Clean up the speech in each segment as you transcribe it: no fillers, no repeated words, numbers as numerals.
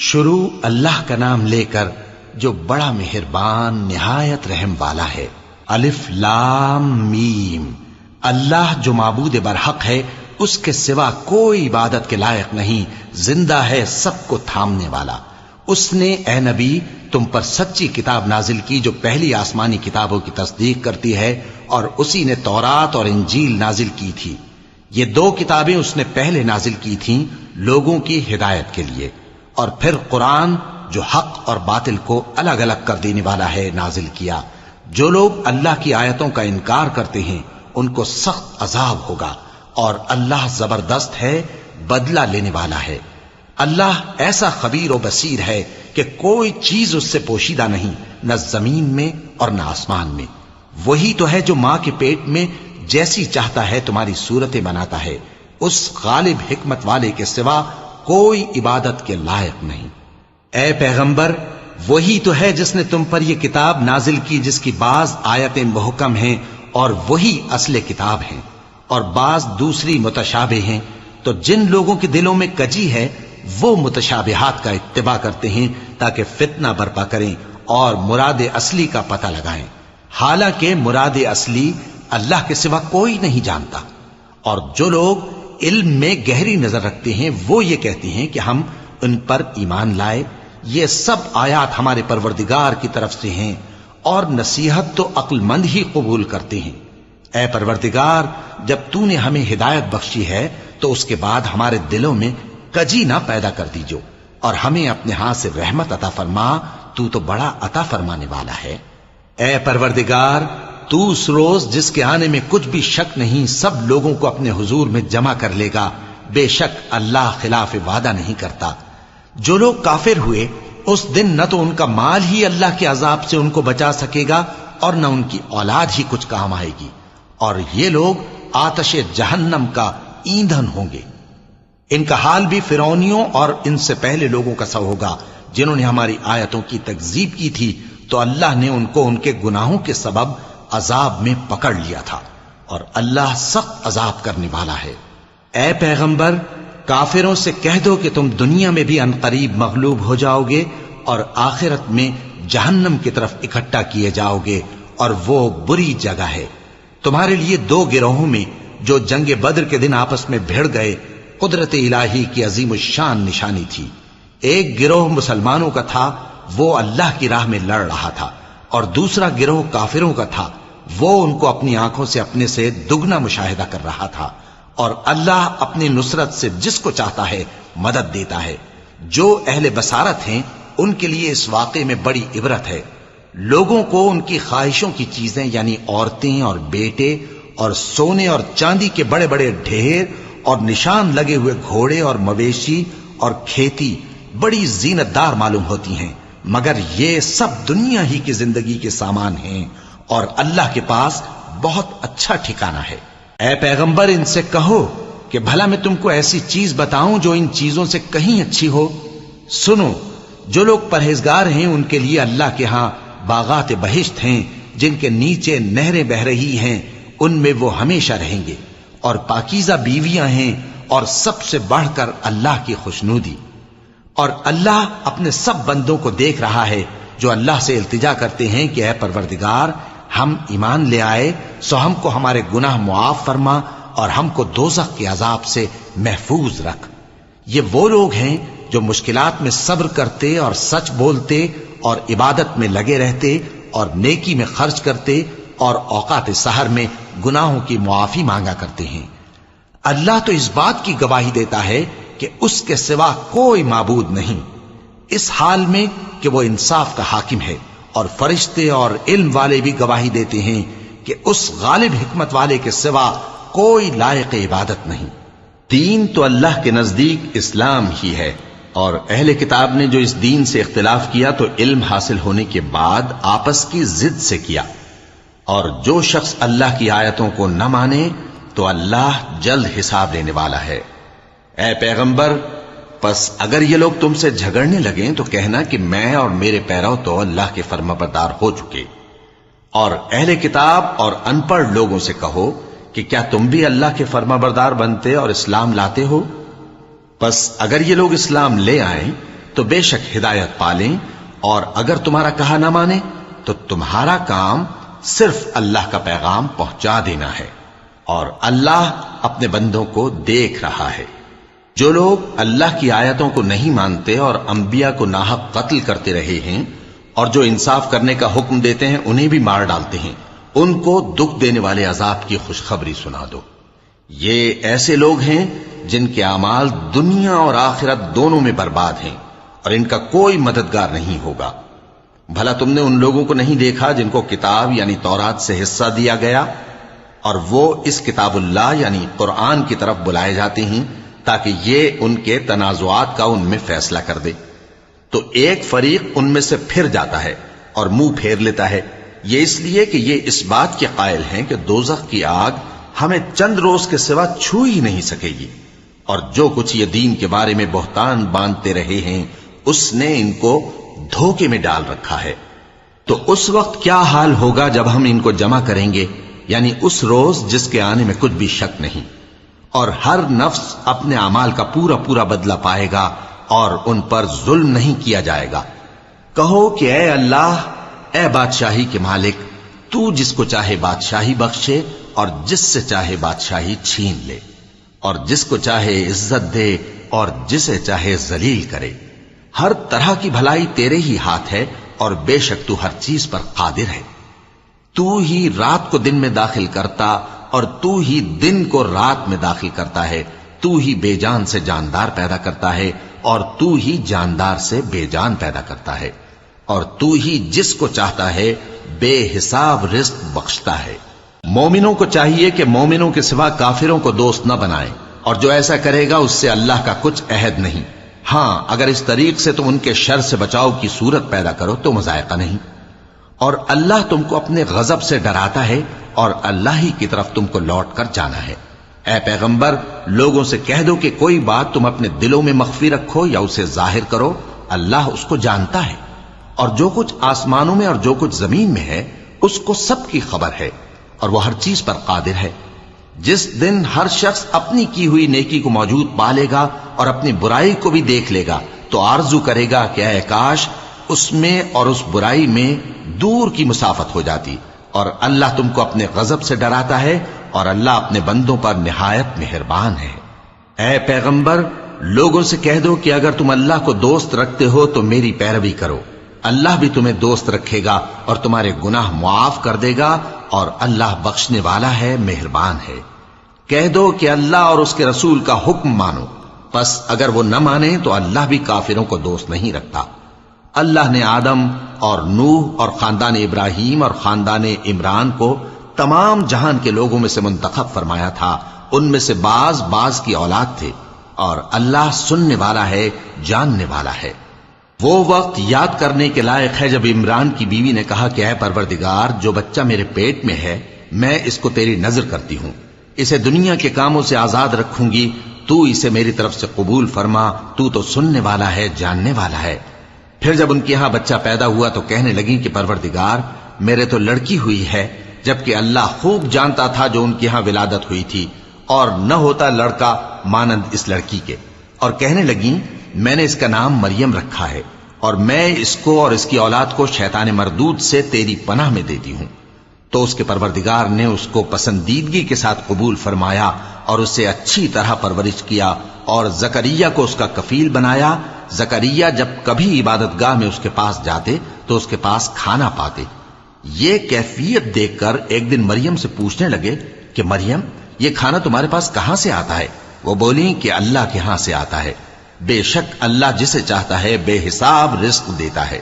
شروع اللہ کا نام لے کر جو بڑا مہربان نہایت رحم والا ہے۔ الف لام میم۔ اللہ جو معبود برحق ہے، اس کے سوا کوئی عبادت کے لائق نہیں، زندہ ہے، سب کو تھامنے والا۔ اس نے اے نبی تم پر سچی کتاب نازل کی جو پہلی آسمانی کتابوں کی تصدیق کرتی ہے، اور اسی نے تورات اور انجیل نازل کی تھی۔ یہ دو کتابیں اس نے پہلے نازل کی تھیں لوگوں کی ہدایت کے لیے، اور پھر قرآن جو حق اور باطل کو الگ الگ کر دینے والا ہے نازل کیا۔ جو لوگ اللہ کی آیتوں کا انکار کرتے ہیں ان کو سخت عذاب ہوگا، اور اللہ زبردست ہے، بدلہ لینے والا ہے۔ اللہ ایسا خبیر و بصیر ہے کہ کوئی چیز اس سے پوشیدہ نہیں، نہ زمین میں اور نہ آسمان میں۔ وہی تو ہے جو ماں کے پیٹ میں جیسی چاہتا ہے تمہاری صورتیں بناتا ہے، اس غالب حکمت والے کے سوا کوئی عبادت کے لائق نہیں۔ اے پیغمبر، وہی تو ہے جس نے تم پر یہ کتاب نازل کی جس کی بعض آیتیں محکم ہیں اور وہی اصل کتاب ہیں، اور بعض دوسری متشابہ ہیں۔ تو جن لوگوں کے دلوں میں کجی ہے وہ متشابہات کا اتباع کرتے ہیں تاکہ فتنہ برپا کریں اور مراد اصلی کا پتہ لگائیں، حالانکہ مراد اصلی اللہ کے سوا کوئی نہیں جانتا۔ اور جو لوگ علم میں گہری نظر رکھتے ہیں وہ یہ کہتے ہیں کہ ہم ان پر ایمان لائے۔ یہ سب آیات ہمارے پروردگار کی طرف سے ہیں، اور نصیحت تو عقل مند ہی قبول کرتے ہیں۔ اے پروردگار، جب تو نے ہمیں ہدایت بخشی ہے تو اس کے بعد ہمارے دلوں میں کجی نہ پیدا کر دیجو، اور ہمیں اپنے ہاتھ سے رحمت عطا فرما، تو بڑا عطا فرمانے والا ہے۔ اے پروردگار، تو اس روز جس کے آنے میں کچھ بھی شک نہیں سب لوگوں کو اپنے حضور میں جمع کر لے گا، بے شک اللہ خلاف وعدہ نہیں کرتا۔ جو لوگ کافر ہوئے اس دن نہ تو ان کا مال ہی اللہ کے عذاب سے ان کو بچا سکے گا اور نہ ان کی اولاد ہی کچھ کام آئے گی، اور یہ لوگ آتش جہنم کا ایندھن ہوں گے۔ ان کا حال بھی فرعونیوں اور ان سے پہلے لوگوں کا سا ہوگا جنہوں نے ہماری آیتوں کی تکذیب کی تھی، تو اللہ نے ان کو ان کے گناہوں کے سبب عذاب میں پکڑ لیا تھا، اور اللہ سخت عذاب کرنے والا ہے۔ اے پیغمبر، کافروں سے کہہ دو کہ تم دنیا میں بھی عنقریب مغلوب ہو جاؤ گے اور آخرت میں جہنم کی طرف اکٹھا کیے جاؤ گے، اور وہ بری جگہ ہے۔ تمہارے لیے دو گروہوں میں جو جنگ بدر کے دن آپس میں بھڑ گئے قدرت الہی کی عظیم الشان نشانی تھی۔ ایک گروہ مسلمانوں کا تھا، وہ اللہ کی راہ میں لڑ رہا تھا، اور دوسرا گروہ کافروں کا تھا، وہ ان کو اپنی آنکھوں سے اپنے سے دگنا مشاہدہ کر رہا تھا۔ اور اللہ اپنی نصرت سے جس کو چاہتا ہے مدد دیتا ہے۔ جو اہل بصارت ہیں ان کے لیے اس واقعے میں بڑی عبرت ہے۔ لوگوں کو ان کی خواہشوں کی چیزیں یعنی عورتیں اور بیٹے اور سونے اور چاندی کے بڑے بڑے ڈھیر اور نشان لگے ہوئے گھوڑے اور مویشی اور کھیتی بڑی زینت دار معلوم ہوتی ہیں، مگر یہ سب دنیا ہی کی زندگی کے سامان ہیں، اور اللہ کے پاس بہت اچھا ٹھکانہ ہے۔ اے پیغمبر، ان سے کہو کہ بھلا میں تم کو ایسی چیز بتاؤں جو ان چیزوں سے کہیں اچھی ہو۔ سنو، جو لوگ پرہیزگار ہیں ان کے لیے اللہ کے ہاں باغات بہشت ہیں جن کے نیچے نہریں بہ رہی ہیں، ان میں وہ ہمیشہ رہیں گے، اور پاکیزہ بیویاں ہیں، اور سب سے بڑھ کر اللہ کی خوشنودی۔ اور اللہ اپنے سب بندوں کو دیکھ رہا ہے جو اللہ سے التجا کرتے ہیں کہ اے پروردگار، ہم ایمان لے آئے سو ہم کو ہمارے گناہ معاف فرما اور ہم کو دوزخ کے عذاب سے محفوظ رکھ۔ یہ وہ لوگ ہیں جو مشکلات میں صبر کرتے اور سچ بولتے اور عبادت میں لگے رہتے اور نیکی میں خرچ کرتے اور اوقات سحر میں گناہوں کی معافی مانگا کرتے ہیں۔ اللہ تو اس بات کی گواہی دیتا ہے کہ اس کے سوا کوئی معبود نہیں، اس حال میں کہ وہ انصاف کا حاکم ہے، اور فرشتے اور علم والے بھی گواہی دیتے ہیں کہ اس غالب حکمت والے کے سوا کوئی لائق عبادت نہیں۔ دین تو اللہ کے نزدیک اسلام ہی ہے، اور اہل کتاب نے جو اس دین سے اختلاف کیا تو علم حاصل ہونے کے بعد آپس کی ضد سے کیا، اور جو شخص اللہ کی آیتوں کو نہ مانے تو اللہ جلد حساب لینے والا ہے۔ اے پیغمبر، پس اگر یہ لوگ تم سے جھگڑنے لگیں تو کہنا کہ میں اور میرے پیرو تو اللہ کے فرمانبردار ہو چکے، اور اہل کتاب اور ان پڑھ لوگوں سے کہو کہ کیا تم بھی اللہ کے فرمانبردار بنتے اور اسلام لاتے ہو؟ پس اگر یہ لوگ اسلام لے آئیں تو بے شک ہدایت پالیں، اور اگر تمہارا کہا نہ مانے تو تمہارا کام صرف اللہ کا پیغام پہنچا دینا ہے، اور اللہ اپنے بندوں کو دیکھ رہا ہے۔ جو لوگ اللہ کی آیتوں کو نہیں مانتے اور انبیاء کو ناحق قتل کرتے رہے ہیں، اور جو انصاف کرنے کا حکم دیتے ہیں انہیں بھی مار ڈالتے ہیں، ان کو دکھ دینے والے عذاب کی خوشخبری سنا دو۔ یہ ایسے لوگ ہیں جن کے اعمال دنیا اور آخرت دونوں میں برباد ہیں، اور ان کا کوئی مددگار نہیں ہوگا۔ بھلا تم نے ان لوگوں کو نہیں دیکھا جن کو کتاب یعنی تورات سے حصہ دیا گیا، اور وہ اس کتاب اللہ یعنی قرآن کی طرف بلائے جاتے ہیں تاکہ یہ ان کے تنازعات کا ان میں فیصلہ کر دے؟ تو ایک فریق ان میں سے پھر جاتا ہے اور منہ پھیر لیتا ہے، یہ اس لیے کہ یہ اس بات کے قائل ہیں کہ دوزخ کی آگ ہمیں چند روز کے سوا چھو ہی نہیں سکے گی، اور جو کچھ یہ دین کے بارے میں بہتان باندھتے رہے ہیں اس نے ان کو دھوکے میں ڈال رکھا ہے۔ تو اس وقت کیا حال ہوگا جب ہم ان کو جمع کریں گے، یعنی اس روز جس کے آنے میں کچھ بھی شک نہیں، اور ہر نفس اپنے اعمال کا پورا پورا بدلہ پائے گا، اور ان پر ظلم نہیں کیا جائے گا۔ کہو کہ اے اللہ، اے بادشاہی کے مالک، تو جس کو چاہے بادشاہی بخشے اور جس سے چاہے بادشاہی چھین لے، اور جس کو چاہے عزت دے اور جسے چاہے ذلیل کرے۔ ہر طرح کی بھلائی تیرے ہی ہاتھ ہے، اور بے شک تو ہر چیز پر قادر ہے۔ تو ہی رات کو دن میں داخل کرتا اور تو ہی دن کو رات میں داخل کرتا ہے، تو ہی بے جان سے جاندار پیدا کرتا ہے اور تو ہی جاندار سے بے جان پیدا کرتا ہے، اور تو ہی جس کو چاہتا ہے بے حساب رزق بخشتا ہے۔ مومنوں کو چاہیے کہ مومنوں کے سوا کافروں کو دوست نہ بنائیں، اور جو ایسا کرے گا اس سے اللہ کا کچھ عہد نہیں۔ ہاں، اگر اس طریق سے تم ان کے شر سے بچاؤ کی صورت پیدا کرو تو مذائقہ نہیں۔ اور اللہ تم کو اپنے غضب سے ڈراتا ہے، اور اللہ ہی کی طرف تم کو لوٹ کر جانا ہے۔ اے پیغمبر، لوگوں سے کہہ دو کہ کوئی بات تم اپنے دلوں میں مخفی رکھو یا اسے ظاہر کرو، اللہ اس کو جانتا ہے، اور جو کچھ آسمانوں میں اور جو کچھ زمین میں ہے اس کو سب کی خبر ہے، اور وہ ہر چیز پر قادر ہے۔ جس دن ہر شخص اپنی کی ہوئی نیکی کو موجود پا لے گا اور اپنی برائی کو بھی دیکھ لے گا تو آرزو کرے گا کہ اے کاش اس میں اور اس برائی میں دور کی مسافت ہو جاتی۔ اور اللہ تم کو اپنے غضب سے ڈراتا ہے، اور اللہ اپنے بندوں پر نہایت مہربان ہے۔ اے پیغمبر، لوگوں سے کہہ دو کہ اگر تم اللہ کو دوست رکھتے ہو تو میری پیروی کرو، اللہ بھی تمہیں دوست رکھے گا اور تمہارے گناہ معاف کر دے گا، اور اللہ بخشنے والا ہے، مہربان ہے۔ کہہ دو کہ اللہ اور اس کے رسول کا حکم مانو، پس اگر وہ نہ مانے تو اللہ بھی کافروں کو دوست نہیں رکھتا۔ اللہ نے آدم اور نوح اور خاندان ابراہیم اور خاندان عمران کو تمام جہان کے لوگوں میں سے منتخب فرمایا تھا، ان میں سے بعض بعض کی اولاد تھے، اور اللہ سننے والا ہے، جاننے والا ہے۔ وہ وقت یاد کرنے کے لائق ہے جب عمران کی بیوی نے کہا کہ اے پروردگار، جو بچہ میرے پیٹ میں ہے میں اس کو تیری نظر کرتی ہوں، اسے دنیا کے کاموں سے آزاد رکھوں گی، تو اسے میری طرف سے قبول فرما، تو سننے والا ہے، جاننے والا ہے۔ پھر جب ان کے ہاں بچہ پیدا ہوا تو کہنے لگی کہ پروردگار، میرے تو لڑکی ہوئی ہے، جبکہ اللہ خوب جانتا تھا جو ان کے ہاں ولادت ہوئی تھی، اور نہ ہوتا لڑکا مانند اس لڑکی کے۔ اور کہنے لگیں میں نے اس کا نام مریم رکھا ہے، اور میں اس کو اور اس کی اولاد کو شیطان مردود سے تیری پناہ میں دیتی ہوں۔ تو اس کے پروردگار نے اس کو پسندیدگی کے ساتھ قبول فرمایا اور اسے اچھی طرح پرورش کیا، اور زکریا کو اس کا کفیل بنایا۔ زکریا جب کبھی عبادت گاہ میں اس کے پاس جاتے تو اس کے پاس کھانا پاتے۔ یہ کیفیت دیکھ کر ایک دن مریم سے پوچھنے لگے کہ مریم، یہ کھانا تمہارے پاس کہاں سے آتا ہے؟ وہ بولی کہ اللہ کے ہاں سے آتا ہے، بے شک اللہ جسے چاہتا ہے بے حساب رزق دیتا ہے۔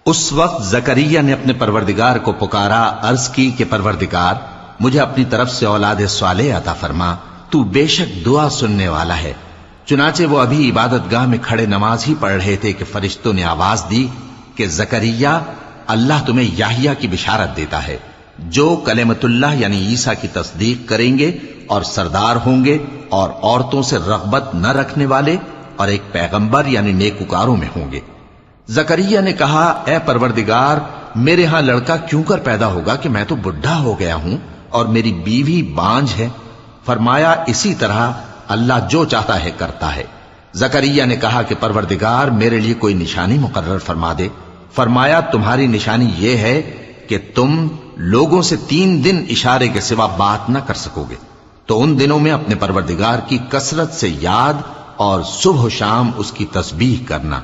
اس وقت زکریا نے اپنے پروردگار کو پکارا، عرض کی کہ پروردگار، مجھے اپنی طرف سے اولاد صالح عطا فرما، تو بے شک دعا سننے والا ہے۔ چنانچہ وہ ابھی عبادت گاہ میں کھڑے نماز ہی پڑھ رہے تھے کہ فرشتوں نے آواز دی کہ زکریا، اللہ تمہیں یحییٰ کی بشارت دیتا ہے، جو کلمۃ اللہ یعنی عیسیٰ کی تصدیق کریں گے اور سردار ہوں گے اور عورتوں سے رغبت نہ رکھنے والے، اور ایک پیغمبر یعنی نیکوکاروں میں ہوں گے۔ زکریا نے کہا، اے پروردگار، میرے ہاں لڑکا کیوں کر پیدا ہوگا کہ میں تو بڈھا ہو گیا ہوں اور میری بیوی بانجھ ہے۔ فرمایا، اسی طرح اللہ جو چاہتا ہے کرتا ہے۔ زکریا نے کہا کہ پروردگار میرے لیے کوئی نشانی مقرر فرما دے۔ فرمایا تمہاری نشانی یہ ہے کہ تم لوگوں سے 3 دن اشارے کے سوا بات نہ کر سکو گے، تو ان دنوں میں اپنے پروردگار کی کثرت سے یاد اور صبح و شام اس کی تسبیح کرنا۔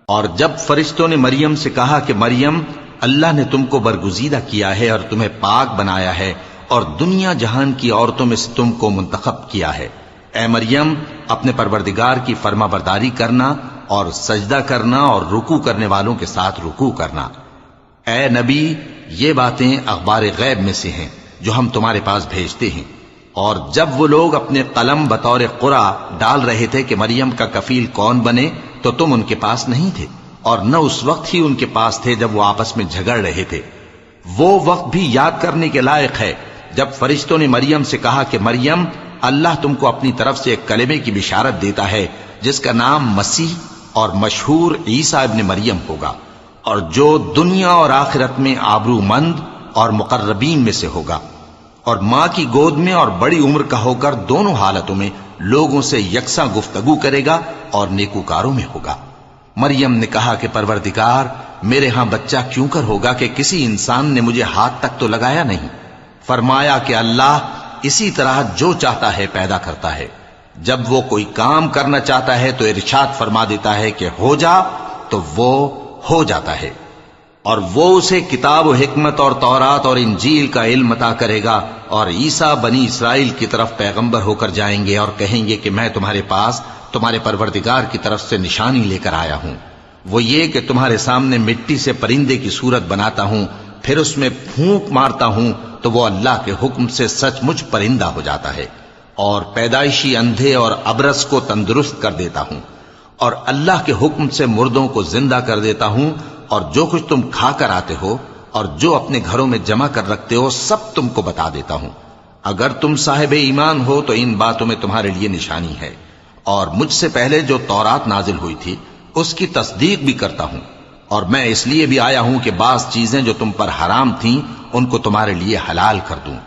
اور جب فرشتوں نے مریم سے کہا کہ مریم اللہ نے تم کو برگزیدہ کیا ہے اور تمہیں پاک بنایا ہے اور دنیا جہان کی عورتوں میں سے تم کو منتخب کیا ہے، اے مریم اپنے پروردگار کی فرما برداری کرنا اور سجدہ کرنا اور رکوع کرنے والوں کے ساتھ رکوع کرنا۔ اے نبی یہ باتیں اخبار غیب میں سے ہیں جو ہم تمہارے پاس بھیجتے ہیں۔ اور جب وہ لوگ اپنے قلم بطور قرعہ ڈال رہے تھے کہ مریم کا کفیل کون بنے تو تم ان کے پاس نہیں تھے، اور نہ اس وقت ہی ان کے پاس تھے جب وہ آپس میں جھگڑ رہے تھے۔ وہ وقت بھی یاد کرنے کے لائق ہے جب فرشتوں نے مریم سے کہا کہ مریم اللہ تم کو اپنی طرف سے ایک کلمے کی بشارت دیتا ہے جس کا نام مسیح اور مشہور عیسیٰ ابن مریم ہوگا، اور جو دنیا اور آخرت میں آبرو مند اور مقربین میں سے ہوگا، اور ماں کی گود میں اور بڑی عمر کا ہو کر دونوں حالتوں میں لوگوں سے یکساں گفتگو کرے گا اور نیکوکاروں میں ہوگا۔ مریم نے کہا کہ پروردگار میرے ہاں بچہ کیوں کر ہوگا کہ کسی انسان نے مجھے ہاتھ تک تو لگایا نہیں۔ فرمایا کہ اللہ اسی طرح جو چاہتا ہے پیدا کرتا ہے، جب وہ کوئی کام کرنا چاہتا ہے تو ارشاد فرما دیتا ہے کہ ہو جا تو وہ ہو جاتا ہے۔ اور وہ اسے کتاب و حکمت اور تورات اور انجیل کا علم عطا کرے گا، اور عیسیٰ بنی اسرائیل کی طرف پیغمبر ہو کر جائیں گے اور کہیں گے کہ میں تمہارے پاس تمہارے پروردگار کی طرف سے نشانی لے کر آیا ہوں، وہ یہ کہ تمہارے سامنے مٹی سے پرندے کی صورت بناتا ہوں، پھر اس میں پھونک مارتا ہوں تو وہ اللہ کے حکم سے سچ مچ پرندہ ہو جاتا ہے، اور پیدائشی اندھے اور ابرص کو تندرست کر دیتا ہوں، اور اللہ کے حکم سے مردوں کو زندہ کر دیتا ہوں، اور جو کچھ تم کھا کر آتے ہو اور جو اپنے گھروں میں جمع کر رکھتے ہو سب تم کو بتا دیتا ہوں۔ اگر تم صاحب ایمان ہو تو ان باتوں میں تمہارے لیے نشانی ہے، اور مجھ سے پہلے جو تورات نازل ہوئی تھی اس کی تصدیق بھی کرتا ہوں، اور میں اس لیے بھی آیا ہوں کہ بعض چیزیں جو تم پر حرام تھیں ان کو تمہارے لیے حلال کر دوں،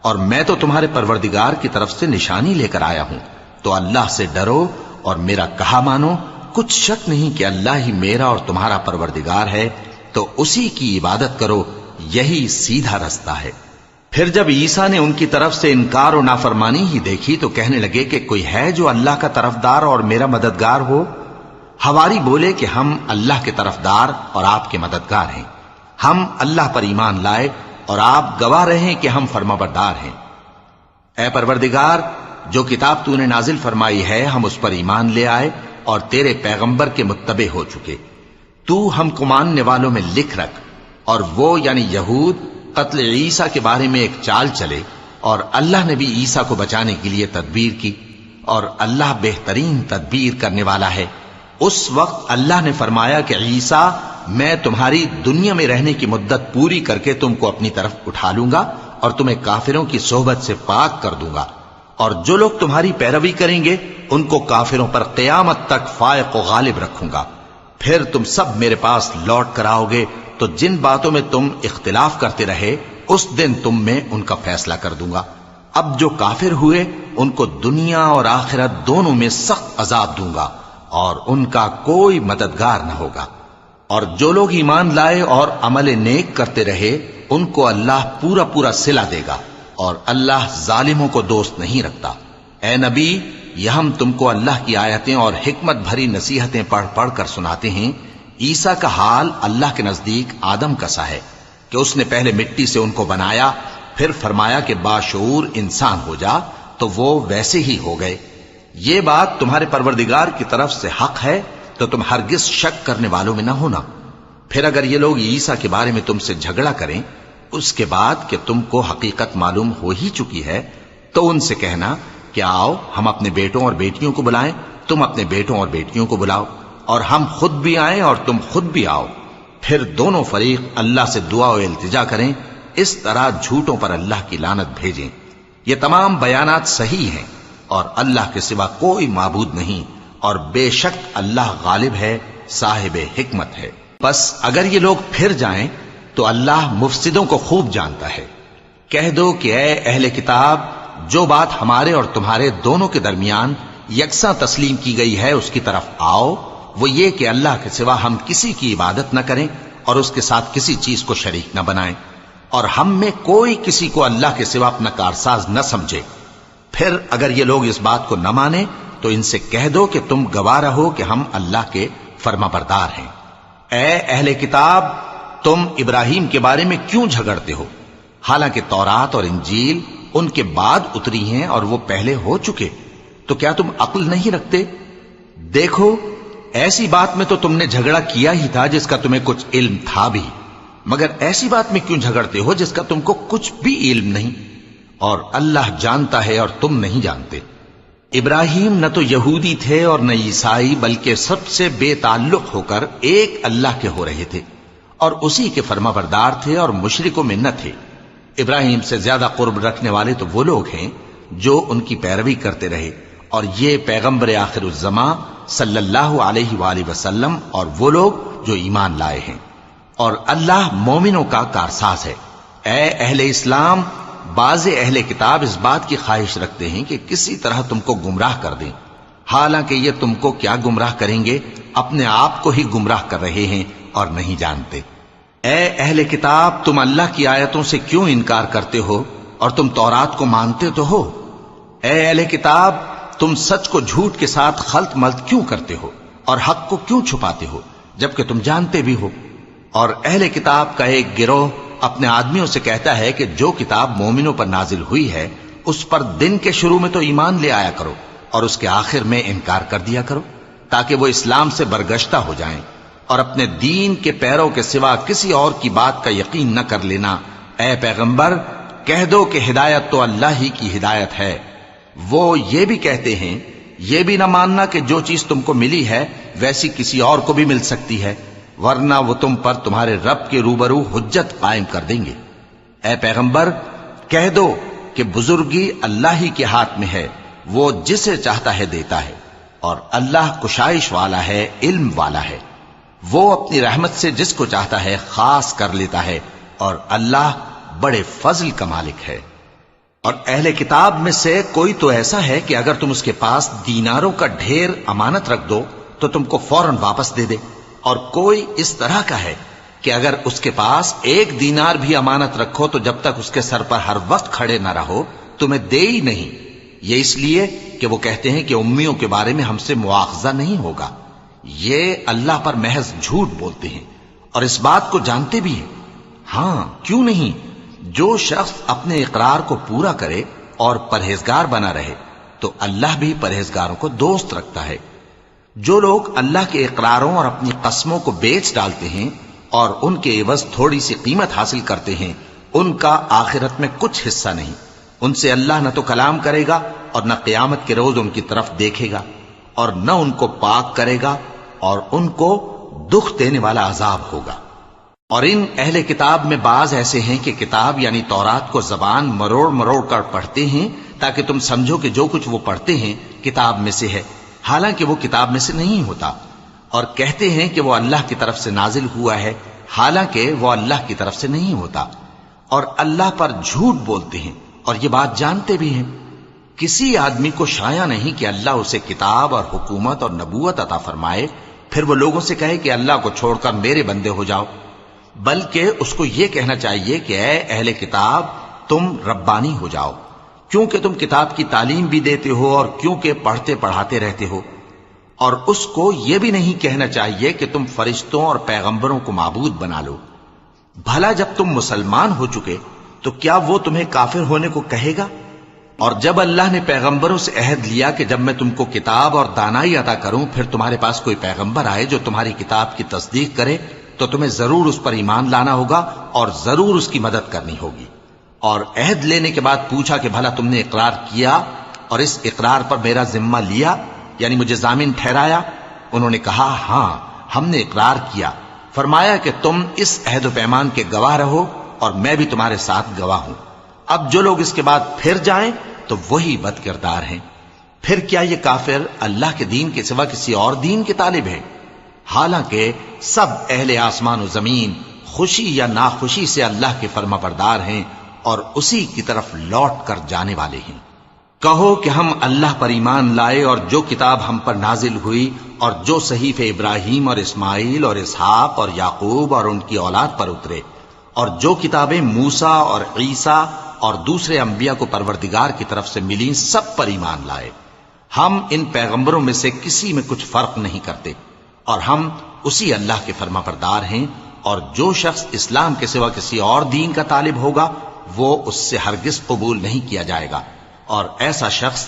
اور میں تو تمہارے پروردگار کی طرف سے نشانی لے کر آیا ہوں، تو اللہ سے ڈرو اور میرا کہا مانو۔ کچھ شک نہیں کہ اللہ ہی میرا اور تمہارا پروردگار ہے، تو اسی کی عبادت کرو، یہی سیدھا رستہ ہے۔ پھر جب عیسیٰ نے ان کی طرف سے انکار و نافرمانی ہی دیکھی تو کہنے لگے کہ کوئی ہے جو اللہ کا طرفدار اور میرا مددگار ہو؟ حواری بولے کہ ہم اللہ کے طرفدار اور آپ کے مددگار ہیں، ہم اللہ پر ایمان لائے اور آپ گواہ رہیں کہ ہم فرمانبردار ہیں۔ اے پروردگار جو کتاب تو نے نازل فرمائی ہے ہم اس پر ایمان لے آئے اور تیرے پیغمبر کے متبع ہو چکے، تو ہم کو ماننے والوں میں لکھ رکھ۔ اور وہ یعنی یہود قتل عیسیٰ کے بارے میں ایک چال چلے، اور اللہ نے بھی عیسیٰ کو بچانے کے لیے تدبیر کی، اور اللہ بہترین تدبیر کرنے والا ہے۔ اس وقت اللہ نے فرمایا کہ عیسیٰ میں تمہاری دنیا میں رہنے کی مدت پوری کر کے تم کو اپنی طرف اٹھا لوں گا اور تمہیں کافروں کی صحبت سے پاک کر دوں گا، اور جو لوگ تمہاری پیروی کریں گے ان کو کافروں پر قیامت تک فائق و غالب رکھوں گا۔ پھر تم سب میرے پاس لوٹ کر آؤ گے تو جن باتوں میں تم اختلاف کرتے رہے اس دن تم میں ان کا فیصلہ کر دوں گا۔ اب جو کافر ہوئے ان کو دنیا اور آخرت دونوں میں سخت عذاب دوں گا اور ان کا کوئی مددگار نہ ہوگا۔ اور جو لوگ ایمان لائے اور عمل نیک کرتے رہے ان کو اللہ پورا پورا صلہ دے گا، اور اللہ ظالموں کو دوست نہیں رکھتا۔ اے نبی یہ ہم تم کو اللہ کی آیتیں اور حکمت بھری نصیحتیں پڑھ پڑھ کر سناتے ہیں۔ عیسیٰ کا حال اللہ کے نزدیک آدم کا سا ہے کہ اس نے پہلے مٹی سے ان کو بنایا، پھر فرمایا کہ باشعور انسان ہو جا، تو وہ ویسے ہی ہو گئے۔ یہ بات تمہارے پروردگار کی طرف سے حق ہے تو تم ہرگز شک کرنے والوں میں نہ ہونا۔ پھر اگر یہ لوگ عیسیٰ کے بارے میں تم سے جھگڑا کریں اس کے بعد کہ تم کو حقیقت معلوم ہو ہی چکی ہے، تو ان سے کہنا کہ آؤ ہم اپنے بیٹوں اور بیٹیوں کو بلائیں، تم اپنے بیٹوں اور بیٹیوں کو بلاؤ، اور ہم خود بھی آئیں اور تم خود بھی آؤ، پھر دونوں فریق اللہ سے دعا و التجا کریں، اس طرح جھوٹوں پر اللہ کی لعنت بھیجیں۔ یہ تمام بیانات صحیح ہیں اور اللہ کے سوا کوئی معبود نہیں، اور بے شک اللہ غالب ہے، صاحب حکمت ہے۔ بس اگر یہ لوگ پھر جائیں تو اللہ مفسدوں کو خوب جانتا ہے۔ کہہ دو کہ اے اہل کتاب جو بات ہمارے اور تمہارے دونوں کے درمیان یکساں تسلیم کی گئی ہے اس کی طرف آؤ، وہ یہ کہ اللہ کے سوا ہم کسی کی عبادت نہ کریں اور اس کے ساتھ کسی چیز کو شریک نہ بنائیں، اور ہم میں کوئی کسی کو اللہ کے سوا اپنا کارساز نہ سمجھے۔ پھر اگر یہ لوگ اس بات کو نہ مانیں تو ان سے کہہ دو کہ تم گواہ رہو کہ ہم اللہ کے فرما بردار ہیں۔ اے اہل کتاب، تم ابراہیم کے بارے میں کیوں جھگڑتے ہو، حالانکہ تورات اور انجیل ان کے بعد اتری ہیں اور وہ پہلے ہو چکے، تو کیا تم عقل نہیں رکھتے؟ دیکھو، ایسی بات میں تو تم نے جھگڑا کیا ہی تھا جس کا تمہیں کچھ علم تھا بھی، مگر ایسی بات میں کیوں جھگڑتے ہو جس کا تم کو کچھ بھی علم نہیں، اور اللہ جانتا ہے اور تم نہیں جانتے۔ ابراہیم نہ تو یہودی تھے اور نہ عیسائی، بلکہ سب سے بے تعلق ہو کر ایک اللہ کے ہو رہے تھے اور اسی کے فرما بردار تھے اور مشرکوں میں نہ تھے۔ ابراہیم سے زیادہ قرب رکھنے والے تو وہ لوگ ہیں جو ان کی پیروی کرتے رہے، اور یہ پیغمبر آخر الزماں صلی اللہ علیہ وآلہ وسلم اور وہ لوگ جو ایمان لائے ہیں، اور اللہ مومنوں کا کارساز ہے۔ اے اہل اسلام، بعض اہل کتاب اس بات کی خواہش رکھتے ہیں کہ کسی طرح تم کو گمراہ کر دیں، حالانکہ یہ تم کو کیا گمراہ کریں گے، اپنے آپ کو ہی گمراہ کر رہے ہیں اور نہیں جانتے۔ اے اہل کتاب، تم اللہ کی آیتوں سے کیوں انکار کرتے ہو اور تم تورات کو مانتے تو ہو؟ اے اہل کتاب، تم سچ کو جھوٹ کے ساتھ خلط ملط کیوں کرتے ہو اور حق کو کیوں چھپاتے ہو جبکہ تم جانتے بھی ہو؟ اور اہل کتاب کا ایک گروہ اپنے آدمیوں سے کہتا ہے کہ جو کتاب مومنوں پر نازل ہوئی ہے اس پر دن کے شروع میں تو ایمان لے آیا کرو اور اس کے آخر میں انکار کر دیا کرو، تاکہ وہ اسلام سے برگشتہ ہو جائیں اور اپنے دین کے پیروں کے سوا کسی اور کی بات کا یقین نہ کر لینا۔ اے پیغمبر، کہہ دو کہ ہدایت تو اللہ ہی کی ہدایت ہے۔ وہ یہ بھی کہتے ہیں، یہ بھی نہ ماننا کہ جو چیز تم کو ملی ہے ویسی کسی اور کو بھی مل سکتی ہے، ورنہ وہ تم پر تمہارے رب کے روبرو حجت قائم کر دیں گے۔ اے پیغمبر، کہہ دو کہ بزرگی اللہ ہی کے ہاتھ میں ہے، وہ جسے چاہتا ہے دیتا ہے، اور اللہ کشائش والا ہے، علم والا ہے، وہ اپنی رحمت سے جس کو چاہتا ہے خاص کر لیتا ہے، اور اللہ بڑے فضل کا مالک ہے۔ اور اہل کتاب میں سے کوئی تو ایسا ہے کہ اگر تم اس کے پاس دیناروں کا ڈھیر امانت رکھ دو تو تم کو فوراً واپس دے دے، اور کوئی اس طرح کا ہے کہ اگر اس کے پاس 1 دینار بھی امانت رکھو تو جب تک اس کے سر پر ہر وقت کھڑے نہ رہو تمہیں دے ہی نہیں، یہ اس لیے کہ وہ کہتے ہیں کہ امیوں کے بارے میں ہم سے مواخذہ نہیں ہوگا۔ یہ اللہ پر محض جھوٹ بولتے ہیں اور اس بات کو جانتے بھی ہیں۔ ہاں، کیوں نہیں، جو شخص اپنے اقرار کو پورا کرے اور پرہیزگار بنا رہے تو اللہ بھی پرہیزگاروں کو دوست رکھتا ہے۔ جو لوگ اللہ کے اقراروں اور اپنی قسموں کو بیچ ڈالتے ہیں اور ان کے عوض تھوڑی سی قیمت حاصل کرتے ہیں، ان کا آخرت میں کچھ حصہ نہیں، ان سے اللہ نہ تو کلام کرے گا اور نہ قیامت کے روز ان کی طرف دیکھے گا، اور نہ ان کو پاک کرے گا، اور ان کو دکھ دینے والا عذاب ہوگا۔ اور ان اہل کتاب میں بعض ایسے ہیں کہ کتاب یعنی تورات کو زبان مروڑ مروڑ کر پڑھتے ہیں تاکہ تم سمجھو کہ جو کچھ وہ پڑھتے ہیں کتاب میں سے ہے، حالانکہ وہ کتاب میں سے نہیں ہوتا، اور کہتے ہیں کہ وہ اللہ کی طرف سے نازل ہوا ہے، حالانکہ وہ اللہ کی طرف سے نہیں ہوتا، اور اللہ پر جھوٹ بولتے ہیں اور یہ بات جانتے بھی ہیں۔ کسی آدمی کو شایع نہیں کہ اللہ اسے کتاب اور حکومت اور نبوت عطا فرمائے پھر وہ لوگوں سے کہے کہ اللہ کو چھوڑ کر میرے بندے ہو جاؤ، بلکہ اس کو یہ کہنا چاہیے کہ اے اہل کتاب، تم ربانی ہو جاؤ، کیونکہ تم کتاب کی تعلیم بھی دیتے ہو اور کیونکہ پڑھتے پڑھاتے رہتے ہو۔ اور اس کو یہ بھی نہیں کہنا چاہیے کہ تم فرشتوں اور پیغمبروں کو معبود بنا لو۔ بھلا جب تم مسلمان ہو چکے تو کیا وہ تمہیں کافر ہونے کو کہے گا؟ اور جب اللہ نے پیغمبروں سے عہد لیا کہ جب میں تم کو کتاب اور دانائی عطا کروں پھر تمہارے پاس کوئی پیغمبر آئے جو تمہاری کتاب کی تصدیق کرے تو تمہیں ضرور اس پر ایمان لانا ہوگا اور ضرور اس کی مدد کرنی ہوگی۔ اور عہد لینے کے بعد پوچھا کہ بھلا تم نے اقرار کیا اور اس اقرار پر میرا ذمہ لیا، یعنی مجھے ضامن ٹھہرایا؟ انہوں نے کہا ہاں، ہم نے اقرار کیا۔ فرمایا کہ تم اس عہد و پیمان کے گواہ رہو اور میں بھی تمہارے ساتھ گواہ ہوں۔ اب جو لوگ اس کے بعد پھر جائیں تو وہی بد کردار ہیں۔ پھر کیا یہ کافر اللہ کے دین کے سوا کسی اور دین کے طالب ہیں؟ حالانکہ سب اہل آسمان و زمین خوشی یا ناخوشی سے اللہ کے فرما بردار ہیں اور اسی کی طرف لوٹ کر جانے والے ہیں۔ کہو کہ ہم اللہ پر ایمان لائے اور جو کتاب ہم پر نازل ہوئی اور جو صحیفے ابراہیم اور اسماعیل اور اسحاق اور یعقوب اور ان کی اولاد پر اترے، اور جو کتابیں موسیٰ اور عیسیٰ اور دوسرے انبیاء کو پروردگار کی طرف سے ملیں، سب پر ایمان لائے۔ ہم ان پیغمبروں میں سے کسی میں کچھ فرق نہیں کرتے، اور ہم اسی اللہ کے فرما بردار ہیں، اور جو شخص اسلام کے سوا کسی اور دین کا طالب ہوگا وہ اس سے ہرگز قبول نہیں کیا جائے گا، اور ایسا شخص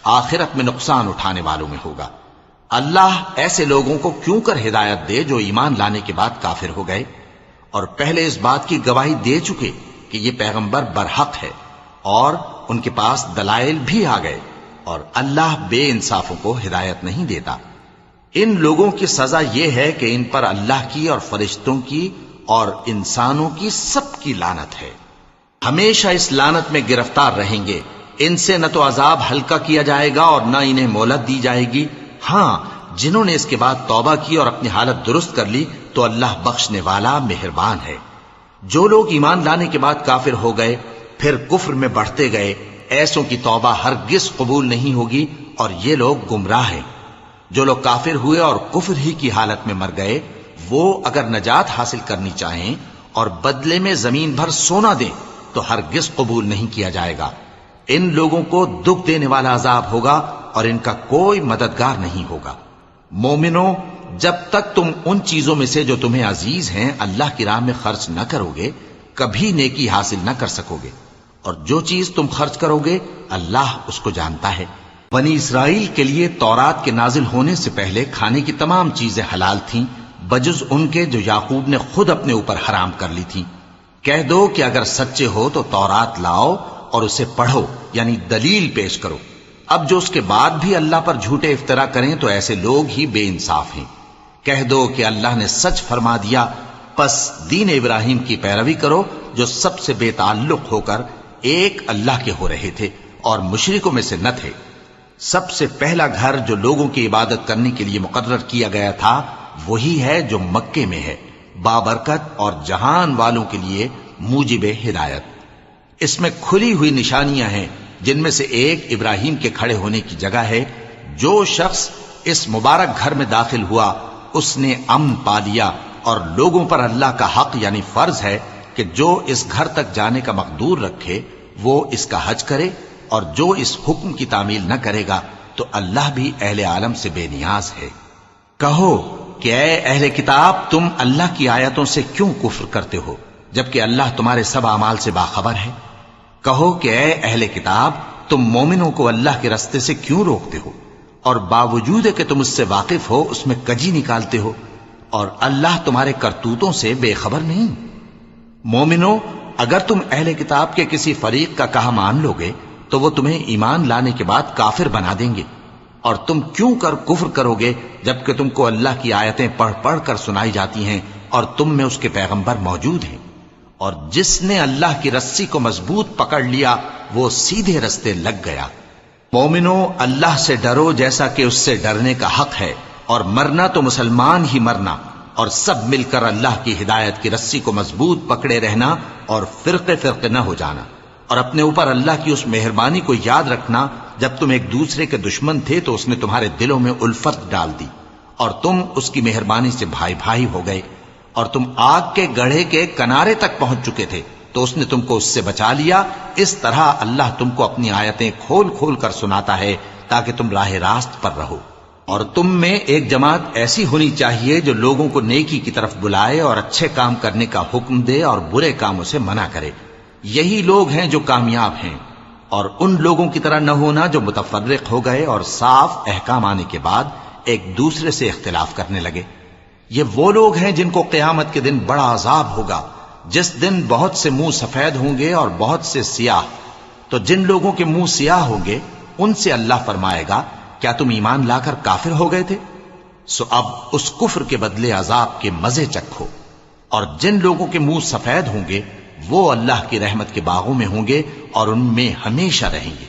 آخرت میں نقصان اٹھانے والوں میں ہوگا۔ اللہ ایسے لوگوں کو کیوں کر ہدایت دے جو ایمان لانے کے بعد کافر ہو گئے اور پہلے اس بات کی گواہی دے چکے کہ یہ پیغمبر برحق ہے اور ان کے پاس دلائل بھی آ گئے، اور اللہ بے انصافوں کو ہدایت نہیں دیتا۔ ان لوگوں کی سزا یہ ہے کہ ان پر اللہ کی اور فرشتوں کی اور انسانوں کی سب کی لعنت ہے، ہمیشہ اس لعنت میں گرفتار رہیں گے۔ ان سے نہ تو عذاب ہلکا کیا جائے گا اور نہ انہیں مہلت دی جائے گی۔ ہاں، جنہوں نے اس کے بعد توبہ کی اور اپنی حالت درست کر لی تو اللہ بخشنے والا مہربان ہے۔ جو لوگ ایمان لانے کے بعد کافر ہو گئے پھر کفر میں بڑھتے گئے، ایسوں کی توبہ ہرگز قبول نہیں ہوگی، اور یہ لوگ گمراہ ہیں۔ جو لوگ کافر ہوئے اور کفر ہی کی حالت میں مر گئے، وہ اگر نجات حاصل کرنی چاہیں اور بدلے میں زمین بھر سونا دیں تو ہرگز قبول نہیں کیا جائے گا۔ ان لوگوں کو دکھ دینے والا عذاب ہوگا اور ان کا کوئی مددگار نہیں ہوگا۔ مومنوں، جب تک تم ان چیزوں میں سے جو تمہیں عزیز ہیں اللہ کی راہ میں خرچ نہ کرو گے، کبھی نیکی حاصل نہ کر سکو گے، اور جو چیز تم خرچ کرو گے اللہ اس کو جانتا ہے۔ بنی اسرائیل کے لیے تورات کے نازل ہونے سے پہلے کھانے کی تمام چیزیں حلال تھیں بجز ان کے جو یعقوب نے خود اپنے اوپر حرام کر لی تھیں۔ کہہ دو کہ اگر سچے ہو تو تورات لاؤ اور اسے پڑھو، یعنی دلیل پیش کرو۔ اب جو اس کے بعد بھی اللہ پر جھوٹے افطرا کریں تو ایسے لوگ ہی بے انصاف ہیں۔ کہہ دو کہ اللہ نے سچ فرما دیا، پس دین ابراہیم کی پیروی کرو جو سب سے بے تعلق ہو کر ایک اللہ کے ہو رہے تھے اور مشرکوں میں سے نہ تھے۔ سب سے پہلا گھر جو لوگوں کی عبادت کرنے کے لیے مقرر کیا گیا تھا وہی ہے جو مکے میں ہے، بابرکت اور جہان والوں کے لیے موجب ہدایت۔ اس میں کھلی ہوئی نشانیاں ہیں، جن میں سے ایک ابراہیم کے کھڑے ہونے کی جگہ ہے۔ جو شخص اس مبارک گھر میں داخل ہوا اس نے امن پا لیا، اور لوگوں پر اللہ کا حق یعنی فرض ہے کہ جو اس گھر تک جانے کا مقدور رکھے وہ اس کا حج کرے، اور جو اس حکم کی تعمیل نہ کرے گا تو اللہ بھی اہل عالم سے بے نیاز ہے۔ کہو کہ اے اہل کتاب، تم اللہ کی آیتوں سے کیوں کفر کرتے ہو جبکہ اللہ تمہارے سب اعمال سے باخبر ہے؟ کہو کہ اے اہل کتاب، تم مومنوں کو اللہ کے رستے سے کیوں روکتے ہو، اور باوجود کہ تم اس سے واقف ہو اس میں کجی نکالتے ہو، اور اللہ تمہارے کرتوتوں سے بے خبر نہیں؟ مومنوں، اگر تم اہل کتاب کے کسی فریق کا کہا مان لو گے تو وہ تمہیں ایمان لانے کے بعد کافر بنا دیں گے، اور تم کیوں کر کفر کرو گے جبکہ تم کو اللہ کی آیتیں پڑھ پڑھ کر سنائی جاتی ہیں اور تم میں اس کے پیغمبر موجود ہیں؟ اور جس نے اللہ کی رسی کو مضبوط پکڑ لیا وہ سیدھے رستے لگ گیا۔ مومنوں، اللہ سے ڈرو جیسا کہ اس سے ڈرنے کا حق ہے، اور مرنا تو مسلمان ہی مرنا، اور سب مل کر اللہ کی ہدایت کی رسی کو مضبوط پکڑے رہنا اور فرقے فرقے نہ ہو جانا، اور اپنے اوپر اللہ کی اس مہربانی کو یاد رکھنا جب تم ایک دوسرے کے دشمن تھے تو اس نے تمہارے دلوں میں الفت ڈال دی اور تم اس کی مہربانی سے بھائی بھائی ہو گئے، اور تم آگ کے گڑھے کے کنارے تک پہنچ چکے تھے تو اس نے تم کو اس سے بچا لیا۔ اس طرح اللہ تم کو اپنی آیتیں کھول کھول کر سناتا ہے تاکہ تم راہ راست پر رہو۔ اور تم میں ایک جماعت ایسی ہونی چاہیے جو لوگوں کو نیکی کی طرف بلائے اور اچھے کام کرنے کا حکم دے اور برے کاموں سے منع کرے۔ یہی لوگ ہیں جو کامیاب ہیں، اور ان لوگوں کی طرح نہ ہونا جو متفرق ہو گئے اور صاف احکام آنے کے بعد ایک دوسرے سے اختلاف کرنے لگے۔ یہ وہ لوگ ہیں جن کو قیامت کے دن بڑا عذاب ہوگا، جس دن بہت سے منہ سفید ہوں گے اور بہت سے سیاہ۔ تو جن لوگوں کے منہ سیاہ ہوں گے ان سے اللہ فرمائے گا، کیا تم ایمان لا کر کافر ہو گئے تھے؟ سو اب اس کفر کے بدلے عذاب کے مزے چکھو۔ اور جن لوگوں کے منہ سفید ہوں گے وہ اللہ کی رحمت کے باغوں میں ہوں گے اور ان میں ہمیشہ رہیں گے۔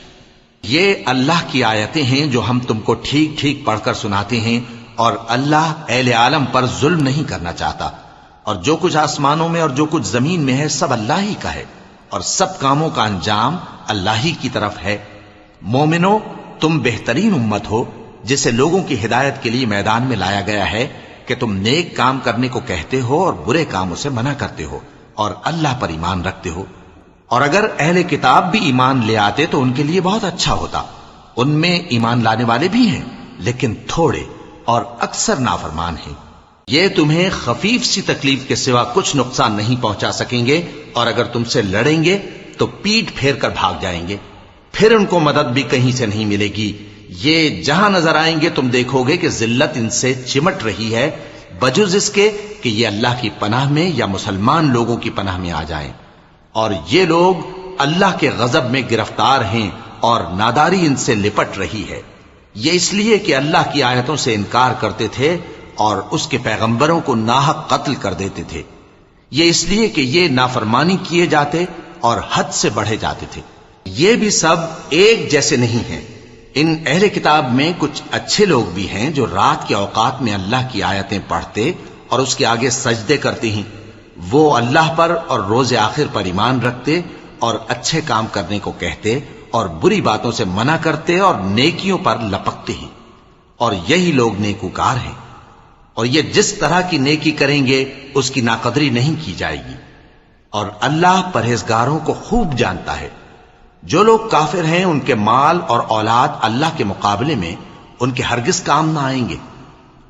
یہ اللہ کی آیتیں ہیں جو ہم تم کو ٹھیک ٹھیک پڑھ کر سناتے ہیں، اور اللہ اہل عالم پر ظلم نہیں کرنا چاہتا، اور جو کچھ آسمانوں میں اور جو کچھ زمین میں ہے سب اللہ ہی کا ہے، اور سب کاموں کا انجام اللہ ہی کی طرف ہے۔ مومنو، تم بہترین امت ہو جسے لوگوں کی ہدایت کے لیے میدان میں لایا گیا ہے کہ تم نیک کام کرنے کو کہتے ہو اور برے کاموں سے منع کرتے ہو اور اللہ پر ایمان رکھتے ہو۔ اور اگر اہل کتاب بھی ایمان لے آتے تو ان کے لیے بہت اچھا ہوتا۔ ان میں ایمان لانے والے بھی ہیں لیکن تھوڑے اور اکثر نافرمان ہیں۔ یہ تمہیں خفیف سی تکلیف کے سوا کچھ نقصان نہیں پہنچا سکیں گے، اور اگر تم سے لڑیں گے تو پیٹ پھیر کر بھاگ جائیں گے، پھر ان کو مدد بھی کہیں سے نہیں ملے گی۔ یہ جہاں نظر آئیں گے تم دیکھو گے کہ ذلت ان سے چمٹ رہی ہے، بجز اس کے کہ یہ اللہ کی پناہ میں یا مسلمان لوگوں کی پناہ میں آ جائیں۔ اور یہ لوگ اللہ کے غضب میں گرفتار ہیں اور ناداری ان سے لپٹ رہی ہے۔ یہ اس لیے کہ اللہ کی آیتوں سے انکار کرتے تھے اور اس کے پیغمبروں کو ناحق قتل کر دیتے تھے۔ یہ اس لیے کہ یہ نافرمانی کیے جاتے اور حد سے بڑھے جاتے تھے۔ یہ بھی سب ایک جیسے نہیں ہیں۔ ان اہل کتاب میں کچھ اچھے لوگ بھی ہیں جو رات کے اوقات میں اللہ کی آیتیں پڑھتے اور اس کے آگے سجدے کرتے ہیں۔ وہ اللہ پر اور روز آخر پر ایمان رکھتے اور اچھے کام کرنے کو کہتے اور بری باتوں سے منع کرتے اور نیکیوں پر لپکتے ہیں، اور یہی لوگ نیکوکار ہیں۔ اور یہ جس طرح کی نیکی کریں گے اس کی ناقدری نہیں کی جائے گی، اور اللہ پرہیزگاروں کو خوب جانتا ہے۔ جو لوگ کافر ہیں ان کے مال اور اولاد اللہ کے مقابلے میں ان کے ہرگز کام نہ آئیں گے،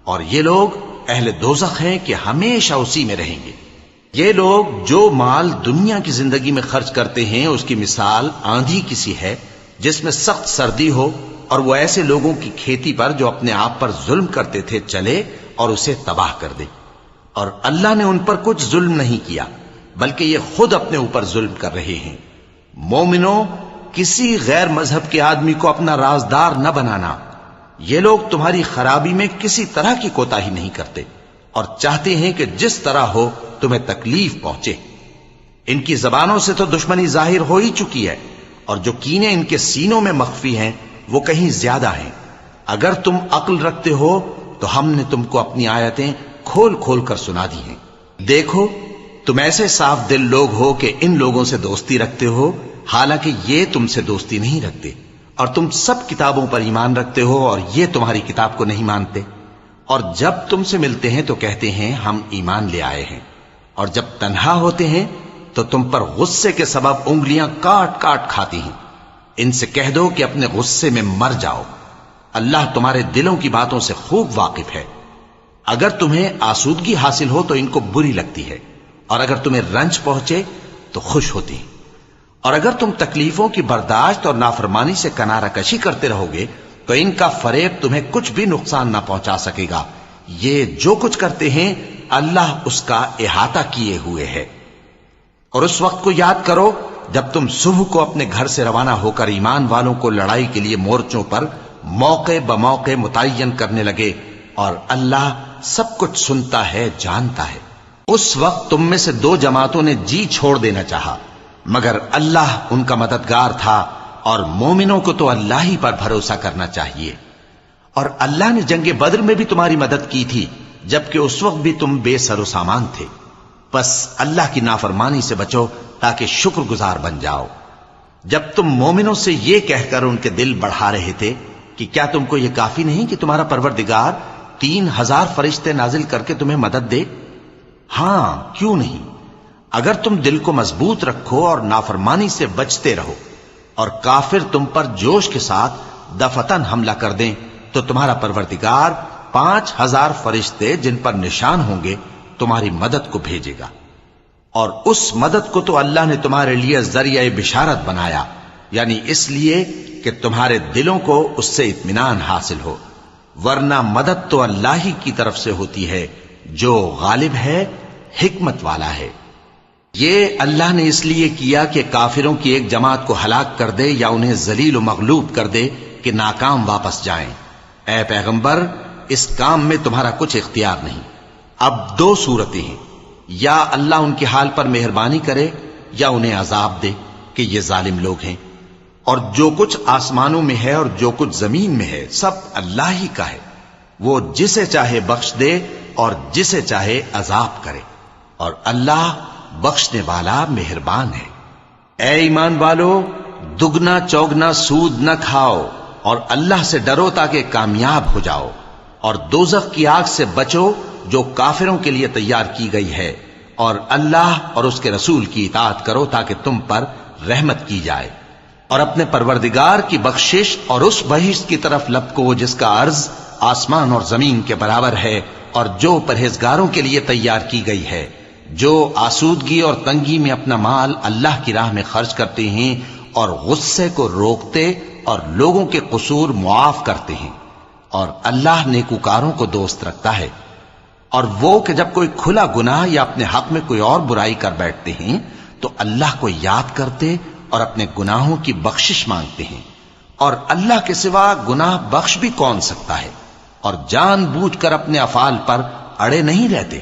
اور یہ لوگ اہل دوزخ ہیں کہ ہمیشہ اسی میں رہیں گے۔ یہ لوگ جو مال دنیا کی زندگی میں خرچ کرتے ہیں اس کی مثال آندھی کسی ہے جس میں سخت سردی ہو، اور وہ ایسے لوگوں کی کھیتی پر جو اپنے آپ پر ظلم کرتے تھے چلے اور اسے تباہ کر دے۔ اور اللہ نے ان پر کچھ ظلم نہیں کیا بلکہ یہ خود اپنے اوپر ظلم کر رہے ہیں۔ مومنو، کسی غیر مذہب کے آدمی کو اپنا رازدار نہ بنانا۔ یہ لوگ تمہاری خرابی میں کسی طرح کی کوتاہی نہیں کرتے اور چاہتے ہیں کہ جس طرح ہو تمہیں تکلیف پہنچے۔ ان کی زبانوں سے تو دشمنی ظاہر ہو ہی چکی ہے، اور جو کینے ان کے سینوں میں مخفی ہیں وہ کہیں زیادہ ہیں۔ اگر تم عقل رکھتے ہو تو ہم نے تم کو اپنی آیتیں کھول کھول کر سنا دی ہیں۔ دیکھو، تم ایسے صاف دل لوگ ہو کہ ان لوگوں سے دوستی رکھتے ہو حالانکہ یہ تم سے دوستی نہیں رکھتے، اور تم سب کتابوں پر ایمان رکھتے ہو اور یہ تمہاری کتاب کو نہیں مانتے۔ اور جب تم سے ملتے ہیں تو کہتے ہیں ہم ایمان لے آئے ہیں، اور جب تنہا ہوتے ہیں تو تم پر غصے کے سبب انگلیاں کاٹ کاٹ کھاتی ہیں۔ ان سے کہہ دو کہ اپنے غصے میں مر جاؤ، اللہ تمہارے دلوں کی باتوں سے خوب واقف ہے۔ اگر تمہیں آسودگی حاصل ہو تو ان کو بری لگتی ہے، اور اگر تمہیں رنج پہنچے تو خوش ہوتی ہے۔ اور اگر تم تکلیفوں کی برداشت اور نافرمانی سے کنارہ کشی کرتے رہو گے تو ان کا فریب تمہیں کچھ بھی نقصان نہ پہنچا سکے گا۔ یہ جو کچھ کرتے ہیں اللہ اس کا احاطہ کیے ہوئے ہے۔ اور اس وقت کو یاد کرو جب تم صبح کو اپنے گھر سے روانہ ہو کر ایمان والوں کو لڑائی کے لیے مورچوں پر موقع بموقع متعین کرنے لگے، اور اللہ سب کچھ سنتا ہے، جانتا ہے۔ اس وقت تم میں سے دو جماعتوں نے جی چھوڑ دینا چاہا، مگر اللہ ان کا مددگار تھا، اور مومنوں کو تو اللہ ہی پر بھروسہ کرنا چاہیے۔ اور اللہ نے جنگ بدر میں بھی تمہاری مدد کی تھی جبکہ اس وقت بھی تم بے سر و سامان تھے۔ بس اللہ کی نافرمانی سے بچو تاکہ شکر گزار بن جاؤ۔ جب تم مومنوں سے یہ کہہ کر ان کے دل بڑھا رہے تھے کہ کیا تم کو یہ کافی نہیں کہ تمہارا پروردگار 3000 فرشتے نازل کر کے تمہیں مدد دے؟ ہاں، کیوں نہیں؟ اگر تم دل کو مضبوط رکھو اور نافرمانی سے بچتے رہو، اور کافر تم پر جوش کے ساتھ دفتن حملہ کر دیں تو تمہارا پروردگار 5000 فرشتے جن پر نشان ہوں گے تمہاری مدد کو بھیجے گا۔ اور اس مدد کو تو اللہ نے تمہارے لیے ذریعہ بشارت بنایا، یعنی اس لیے کہ تمہارے دلوں کو اس سے اطمینان حاصل ہو، ورنہ مدد تو اللہ ہی کی طرف سے ہوتی ہے جو غالب ہے، حکمت والا ہے۔ یہ اللہ نے اس لیے کیا کہ کافروں کی ایک جماعت کو ہلاک کر دے یا انہیں ذلیل و مغلوب کر دے کہ ناکام واپس جائیں۔ اے پیغمبر، اس کام میں تمہارا کچھ اختیار نہیں۔ اب دو صورتیں ہیں، یا اللہ ان کے حال پر مہربانی کرے یا انہیں عذاب دے کہ یہ ظالم لوگ ہیں۔ اور جو کچھ آسمانوں میں ہے اور جو کچھ زمین میں ہے سب اللہ ہی کا ہے، وہ جسے چاہے بخش دے اور جسے چاہے عذاب کرے، اور اللہ بخشنے والا مہربان ہے۔ اے ایمان والو، دگنا چوگنا سود نہ کھاؤ اور اللہ سے ڈرو تاکہ کامیاب ہو جاؤ، اور دوزخ کی آگ سے بچو جو کافروں کے لیے تیار کی گئی ہے، اور اللہ اور اس کے رسول کی اطاعت کرو تاکہ تم پر رحمت کی جائے، اور اپنے پروردگار کی بخشش اور اس بہشت کی طرف لپکو جس کا عرض آسمان اور زمین کے برابر ہے، اور جو پرہیزگاروں کے لیے تیار کی گئی ہے، جو آسودگی اور تنگی میں اپنا مال اللہ کی راہ میں خرچ کرتے ہیں اور غصے کو روکتے اور لوگوں کے قصور معاف کرتے ہیں، اور اللہ نیکوکاروں کو دوست رکھتا ہے۔ اور وہ کہ جب کوئی کھلا گناہ یا اپنے حق میں کوئی اور برائی کر بیٹھتے ہیں تو اللہ کو یاد کرتے اور اپنے گناہوں کی بخشش مانگتے ہیں، اور اللہ کے سوا گناہ بخش بھی کون سکتا ہے، اور جان بوجھ کر اپنے افعال پر اڑے نہیں رہتے۔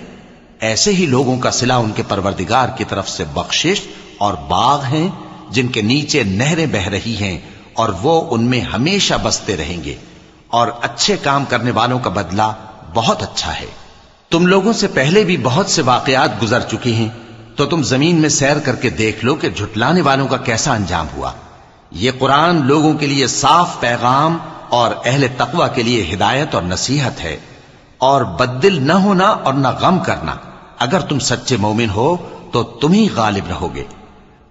ایسے ہی لوگوں کا صلہ ان کے پروردگار کی طرف سے بخشش اور باغ ہیں جن کے نیچے نہریں بہ رہی ہیں، اور وہ ان میں ہمیشہ بستے رہیں گے، اور اچھے کام کرنے والوں کا بدلہ بہت اچھا ہے۔ تم لوگوں سے پہلے بھی بہت سے واقعات گزر چکے ہیں، تو تم زمین میں سیر کر کے دیکھ لو کہ جھٹلانے والوں کا کیسا انجام ہوا۔ یہ قرآن لوگوں کے لیے صاف پیغام اور اہل تقوی کے لیے ہدایت اور نصیحت ہے، اور بددل نہ ہونا اور نہ غم کرنا۔ اگر تم سچے مومن ہو تو تم ہی غالب رہو گے۔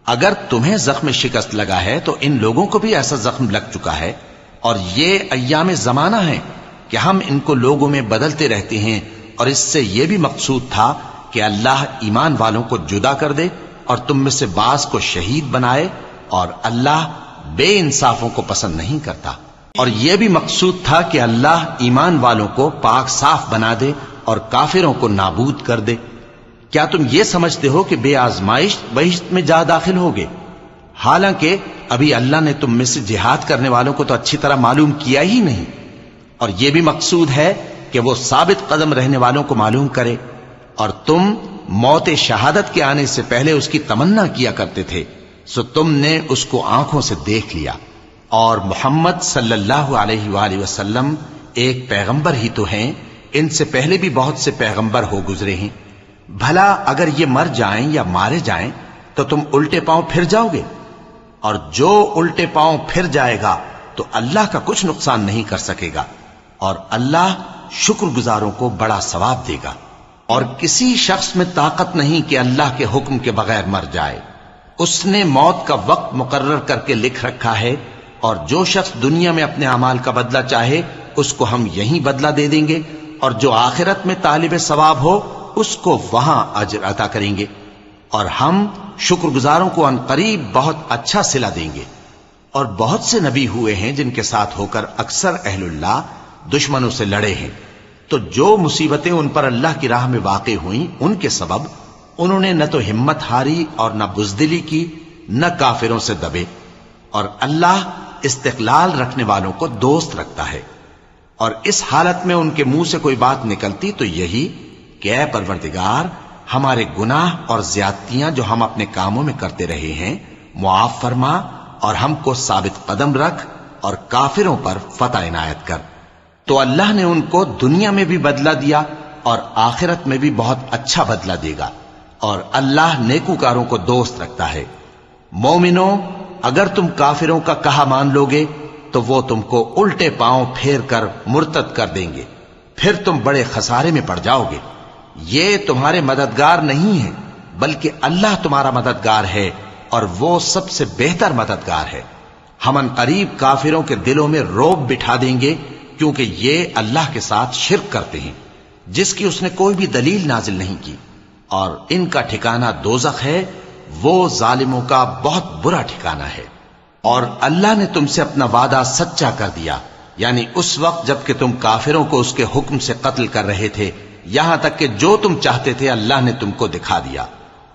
اگر تمہیں زخم شکست لگا ہے تو ان لوگوں کو بھی ایسا زخم لگ چکا ہے، اور یہ ایام زمانہ ہیں کہ ہم ان کو لوگوں میں بدلتے رہتے ہیں، اور اس سے یہ بھی مقصود تھا کہ اللہ ایمان والوں کو جدا کر دے اور تم میں سے بعض کو شہید بنائے، اور اللہ بے انصافوں کو پسند نہیں کرتا۔ اور یہ بھی مقصود تھا کہ اللہ ایمان والوں کو پاک صاف بنا دے اور کافروں کو نابود کر دے۔ کیا تم یہ سمجھتے ہو کہ بے آزمائش بہشت میں جا داخل ہوگے؟ حالانکہ ابھی اللہ نے تم میں سے جہاد کرنے والوں کو تو اچھی طرح معلوم کیا ہی نہیں، اور یہ بھی مقصود ہے کہ وہ ثابت قدم رہنے والوں کو معلوم کرے۔ اور تم موت شہادت کے آنے سے پہلے اس کی تمنا کیا کرتے تھے، سو تم نے اس کو آنکھوں سے دیکھ لیا۔ اور محمد صلی اللہ علیہ وآلہ وسلم ایک پیغمبر ہی تو ہیں، ان سے پہلے بھی بہت سے پیغمبر ہو گزرے ہیں۔ بھلا اگر یہ مر جائیں یا مارے جائیں تو تم الٹے پاؤں پھر جاؤ گے؟ اور جو الٹے پاؤں پھر جائے گا تو اللہ کا کچھ نقصان نہیں کر سکے گا، اور اللہ شکر گزاروں کو بڑا ثواب دے گا۔ اور کسی شخص میں طاقت نہیں کہ اللہ کے حکم کے بغیر مر جائے۔ اس نے موت کا وقت مقرر کر کے لکھ رکھا ہے، اور جو شخص دنیا میں اپنے اعمال کا بدلہ چاہے اس کو ہم یہیں بدلہ دے دیں گے، اور جو آخرت میں طالب ثواب ہو اس کو وہاں اجر عطا کریں گے، اور ہم شکر گزاروں کو عنقریب بہت اچھا صلہ دیں گے۔ اور بہت سے نبی ہوئے ہیں جن کے ساتھ ہو کر اکثر اہل اللہ دشمنوں سے لڑے ہیں، تو جو مصیبتیں ان پر اللہ کی راہ میں واقع ہوئیں ان کے سبب انہوں نے نہ تو ہمت ہاری اور نہ بزدلی کی، نہ کافروں سے دبے، اور اللہ استقلال رکھنے والوں کو دوست رکھتا ہے۔ اور اس حالت میں ان کے منہ سے کوئی بات نکلتی تو یہی کہ اے پروردگار، ہمارے گناہ اور زیادتیاں جو ہم اپنے کاموں میں کرتے رہے ہیں معاف فرما، اور ہم کو ثابت قدم رکھ، اور کافروں پر فتح عنایت کر۔ تو اللہ نے ان کو دنیا میں بھی بدلہ دیا اور آخرت میں بھی بہت اچھا بدلہ دے گا، اور اللہ نیکوکاروں کو دوست رکھتا ہے۔ مومنوں، اگر تم کافروں کا کہا مان لوگے تو وہ تم کو الٹے پاؤں پھیر کر مرتد کر دیں گے، پھر تم بڑے خسارے میں پڑ جاؤ گے۔ یہ تمہارے مددگار نہیں ہیں بلکہ اللہ تمہارا مددگار ہے، اور وہ سب سے بہتر مددگار ہے۔ ہم عنقریب کافروں کے دلوں میں رعب بٹھا دیں گے، کیونکہ یہ اللہ کے ساتھ شرک کرتے ہیں جس کی اس نے کوئی بھی دلیل نازل نہیں کی، اور ان کا ٹھکانہ دوزخ ہے، وہ ظالموں کا بہت برا ٹھکانہ ہے۔ اور اللہ نے تم سے اپنا وعدہ سچا کر دیا، یعنی اس وقت جب کہ تم کافروں کو اس کے حکم سے قتل کر رہے تھے، یہاں تک کہ جو تم چاہتے تھے اللہ نے تم کو دکھا دیا۔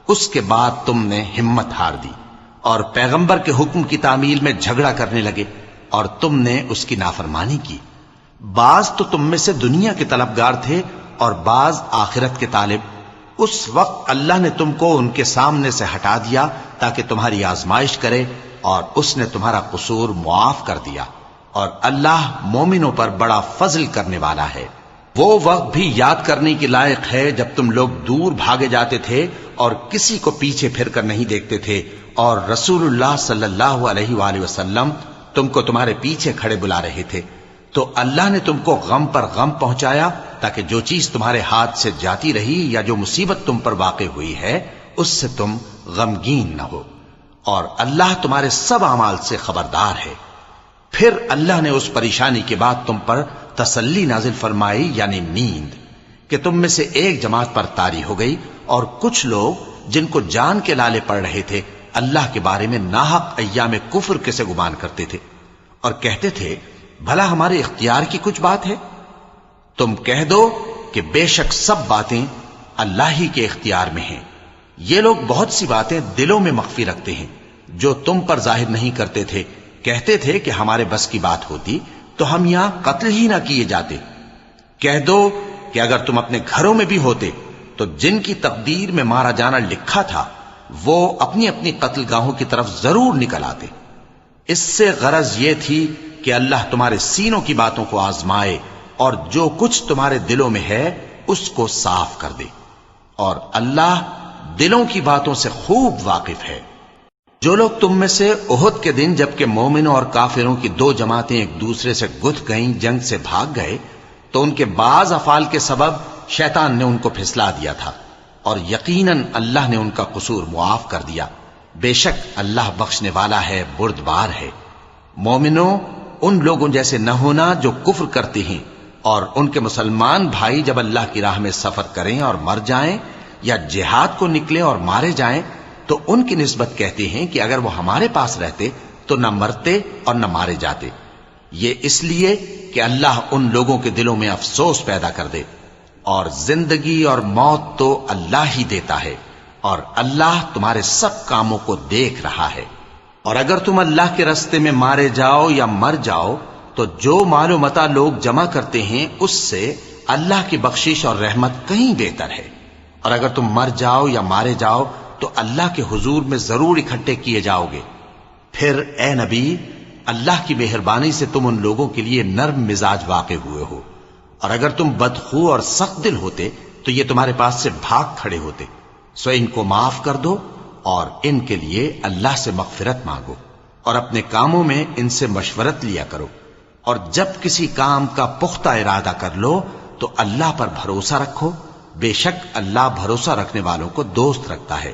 اس کے بعد تم نے ہمت ہار دی اور پیغمبر کے حکم کی تعمیل میں جھگڑا کرنے لگے، اور تم نے اس کی نافرمانی کی۔ بعض تو تم میں سے دنیا کے طلبگار تھے اور بعض آخرت کے طالب۔ اس وقت اللہ نے تم کو ان کے سامنے سے ہٹا دیا تاکہ تمہاری آزمائش کرے، اور اس نے تمہارا قصور معاف کر دیا، اور اللہ مومنوں پر بڑا فضل کرنے والا ہے۔ وہ وقت بھی یاد کرنے کے لائق ہے جب تم لوگ دور بھاگے جاتے تھے اور کسی کو پیچھے پھر کر نہیں دیکھتے تھے، اور رسول اللہ صلی اللہ علیہ وآلہ وسلم تم کو تمہارے پیچھے کھڑے بلا رہے تھے، تو اللہ نے تم کو غم پر غم پہنچایا تاکہ جو چیز تمہارے ہاتھ سے جاتی رہی یا جو مصیبت تم پر واقع ہوئی ہے اس سے تم غمگین نہ ہو، اور اللہ تمہارے سب اعمال سے خبردار ہے۔ پھر اللہ نے اس پریشانی کے بعد تم پر تسلی نازل فرمائی، یعنی نیند، کہ تم میں سے ایک جماعت پر طاری ہو گئی، اور کچھ لوگ جن کو جان کے لالے پڑ رہے تھے اللہ کے بارے میں ناحق ایام کفر کے سے گمان کرتے تھے اور کہتے تھے بھلا ہمارے اختیار کی کچھ بات ہے؟ تم کہہ دو کہ بے شک سب باتیں اللہ ہی کے اختیار میں ہیں۔ یہ لوگ بہت سی باتیں دلوں میں مخفی رکھتے ہیں جو تم پر ظاہر نہیں کرتے تھے، کہتے تھے کہ ہمارے بس کی بات ہوتی تو ہم یہاں قتل ہی نہ کیے جاتے۔ کہہ دو کہ اگر تم اپنے گھروں میں بھی ہوتے تو جن کی تقدیر میں مارا جانا لکھا تھا وہ اپنی اپنی قتل گاہوں کی طرف ضرور نکل آتے۔ اس سے غرض یہ تھی کہ اللہ تمہارے سینوں کی باتوں کو آزمائے اور جو کچھ تمہارے دلوں میں ہے اس کو صاف کر دے، اور اللہ دلوں کی باتوں سے خوب واقف ہے۔ جو لوگ تم میں سے احد کے دن جبکہ مومنوں اور کافروں کی دو جماعتیں ایک دوسرے سے گتھ گئیں جنگ سے بھاگ گئے تو ان کے بعض افعال کے سبب شیطان نے ان کو پھسلا دیا تھا، اور یقیناً اللہ نے ان کا قصور معاف کر دیا۔ بے شک اللہ بخشنے والا ہے، بردبار ہے۔ مومنوں، ان لوگوں جیسے نہ ہونا جو کفر کرتے ہیں اور ان کے مسلمان بھائی جب اللہ کی راہ میں سفر کریں اور مر جائیں یا جہاد کو نکلے اور مارے جائیں تو ان کی نسبت کہتے ہیں کہ اگر وہ ہمارے پاس رہتے تو نہ مرتے اور نہ مارے جاتے، یہ اس لیے کہ اللہ ان لوگوں کے دلوں میں افسوس پیدا کر دے، اور زندگی اور موت تو اللہ ہی دیتا ہے، اور اللہ تمہارے سب کاموں کو دیکھ رہا ہے۔ اور اگر تم اللہ کے راستے میں مارے جاؤ یا مر جاؤ تو جو مال و متاع لوگ جمع کرتے ہیں اس سے اللہ کی بخشش اور رحمت کہیں بہتر ہے، اور اگر تم مر جاؤ یا مارے جاؤ تو اللہ کے حضور میں ضرور اکٹھے کیے جاؤ گے۔ پھر اے نبی، اللہ کی مہربانی سے تم ان لوگوں کے لیے نرم مزاج واقع ہوئے ہو، اور اگر تم بدخو اور سخت دل ہوتے تو یہ تمہارے پاس سے بھاگ کھڑے ہوتے، سو ان کو معاف کر دو اور ان کے لیے اللہ سے مغفرت مانگو، اور اپنے کاموں میں ان سے مشورت لیا کرو، اور جب کسی کام کا پختہ ارادہ کر لو تو اللہ پر بھروسہ رکھو، بے شک اللہ بھروسہ رکھنے والوں کو دوست رکھتا ہے۔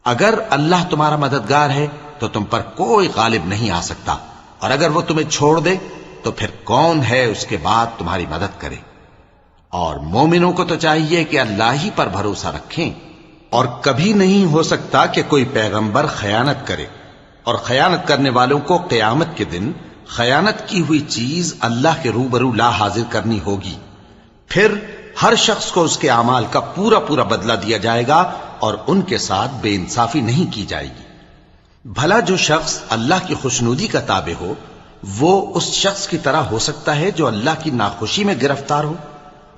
اگر اللہ تمہارا مددگار ہے تو تم پر کوئی غالب نہیں آ سکتا، اور اگر وہ تمہیں چھوڑ دے تو پھر کون ہے اس کے بعد تمہاری مدد کرے؟ اور مومنوں کو تو چاہیے کہ اللہ ہی پر بھروسہ رکھیں، اور کبھی نہیں ہو سکتا کہ کوئی پیغمبر خیانت کرے، اور خیانت کرنے والوں کو قیامت کے دن خیانت کی ہوئی چیز اللہ کے روبرو لا حاضر کرنی ہوگی، پھر ہر شخص کو اس کے اعمال کا پورا پورا بدلہ دیا جائے گا اور ان کے ساتھ بے انصافی نہیں کی جائے گی۔ بھلا جو شخص اللہ کی خوشنودی کا تابع ہو وہ اس شخص کی طرح ہو سکتا ہے جو اللہ کی ناخوشی میں گرفتار ہو،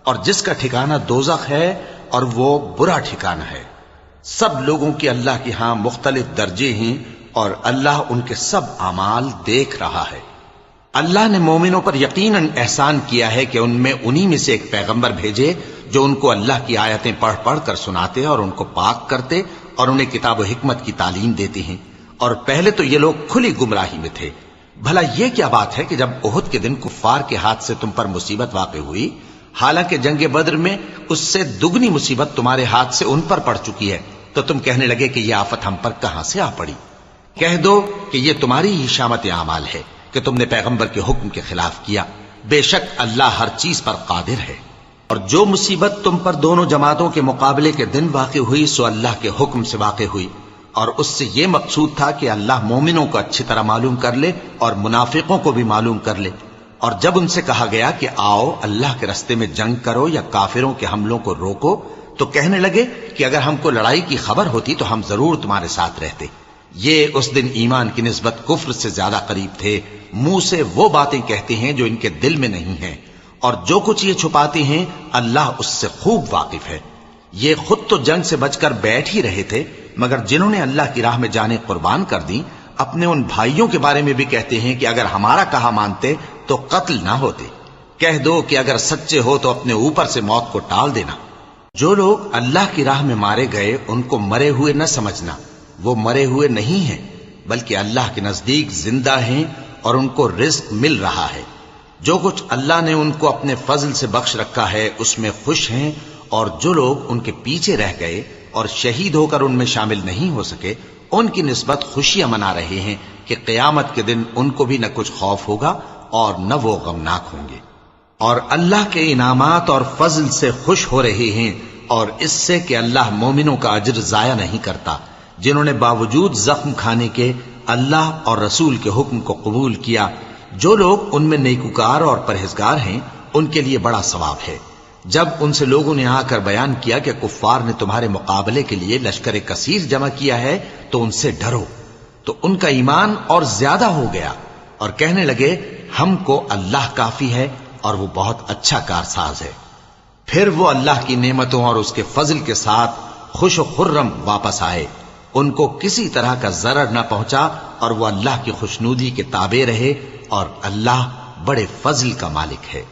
اور جس کا ٹھکانہ دوزخ ہے اور وہ برا ٹھکانہ ہے۔ سب لوگوں کے اللہ کے ہاں مختلف درجے ہیں اور اللہ ان کے سب اعمال دیکھ رہا ہے۔ اللہ نے مومنوں پر یقیناً احسان کیا ہے کہ ان میں انہی میں سے ایک پیغمبر بھیجے جو ان کو اللہ کی آیتیں پڑھ پڑھ کر سناتے اور ان کو پاک کرتے اور انہیں کتاب و حکمت کی تعلیم دیتے ہیں، اور پہلے تو یہ لوگ کھلی گمراہی میں تھے۔ بھلا یہ کیا بات ہے کہ جب احد کے دن کفار کے ہاتھ سے تم پر مصیبت واقع ہوئی، حالانکہ جنگ بدر میں اس سے دگنی مصیبت تمہارے ہاتھ سے ان پر پڑ چکی ہے، تو تم کہنے لگے کہ یہ آفت ہم پر کہاں سے آ پڑی؟ کہہ دو کہ یہ تمہاری ہی شامت اعمال ہے کہ تم نے پیغمبر کے حکم کے خلاف کیا، بے شک اللہ ہر چیز پر قادر ہے۔ اور جو مصیبت تم پر دونوں جماعتوں کے مقابلے کے دن واقع ہوئی سو اللہ کے حکم سے واقع ہوئی، اور اس سے یہ مقصود تھا کہ اللہ مومنوں کو اچھی طرح معلوم کر لے اور منافقوں کو بھی معلوم کر لے۔ اور جب ان سے کہا گیا کہ آؤ اللہ کے راستے میں جنگ کرو یا کافروں کے حملوں کو روکو، تو کہنے لگے کہ اگر ہم کو لڑائی کی خبر ہوتی تو ہم ضرور تمہارے ساتھ رہتے۔ یہ اس دن ایمان کی نسبت کفر سے زیادہ قریب تھے، منہ سے وہ باتیں کہتے ہیں جو ان کے دل میں نہیں ہیں، اور جو کچھ یہ چھپاتے ہیں اللہ اس سے خوب واقف ہے۔ یہ خود تو جنگ سے بچ کر بیٹھ ہی رہے تھے، مگر جنہوں نے اللہ کی راہ میں جانیں قربان کر دیں اپنے ان بھائیوں کے بارے میں بھی کہتے ہیں کہ اگر ہمارا کہا مانتے تو قتل نہ ہوتے۔ کہہ دو کہ اگر سچے ہو تو اپنے اوپر سے موت کو ٹال دینا۔ جو لوگ اللہ کی راہ میں مارے گئے ان کو مرے ہوئے نہ سمجھنا، وہ مرے ہوئے نہیں ہیں بلکہ اللہ کے نزدیک زندہ ہیں اور ان کو رزق مل رہا ہے۔ جو کچھ اللہ نے ان کو اپنے فضل سے بخش رکھا ہے اس میں خوش ہیں، اور جو لوگ ان کے پیچھے رہ گئے اور شہید ہو کر ان میں شامل نہیں ہو سکے ان کی نسبت خوشیاں منا رہے ہیں کہ قیامت کے دن ان کو بھی نہ کچھ خوف ہوگا اور نہ وہ غمناک ہوں گے، اور اللہ کے انعامات اور فضل سے خوش ہو رہے ہیں، اور اس سے کہ اللہ مومنوں کا اجر ضائع نہیں کرتا جنہوں نے باوجود زخم کھانے کے اللہ اور رسول کے حکم کو قبول کیا۔ جو لوگ ان میں نیکوکار اور پرہیزگار ہیں ان کے لیے بڑا ثواب ہے۔ جب ان سے لوگوں نے آ کر بیان کیا کہ کفار نے تمہارے مقابلے کے لیے لشکر کثیر جمع کیا ہے تو ان سے ڈرو، تو ان کا ایمان اور زیادہ ہو گیا اور کہنے لگے ہم کو اللہ کافی ہے اور وہ بہت اچھا کارساز ہے۔ پھر وہ اللہ کی نعمتوں اور اس کے فضل کے ساتھ خوش و خرم واپس آئے، ان کو کسی طرح کا ضرر نہ پہنچا اور وہ اللہ کی خوشنودی کے تابع رہے، اور اللہ بڑے فضل کا مالک ہے۔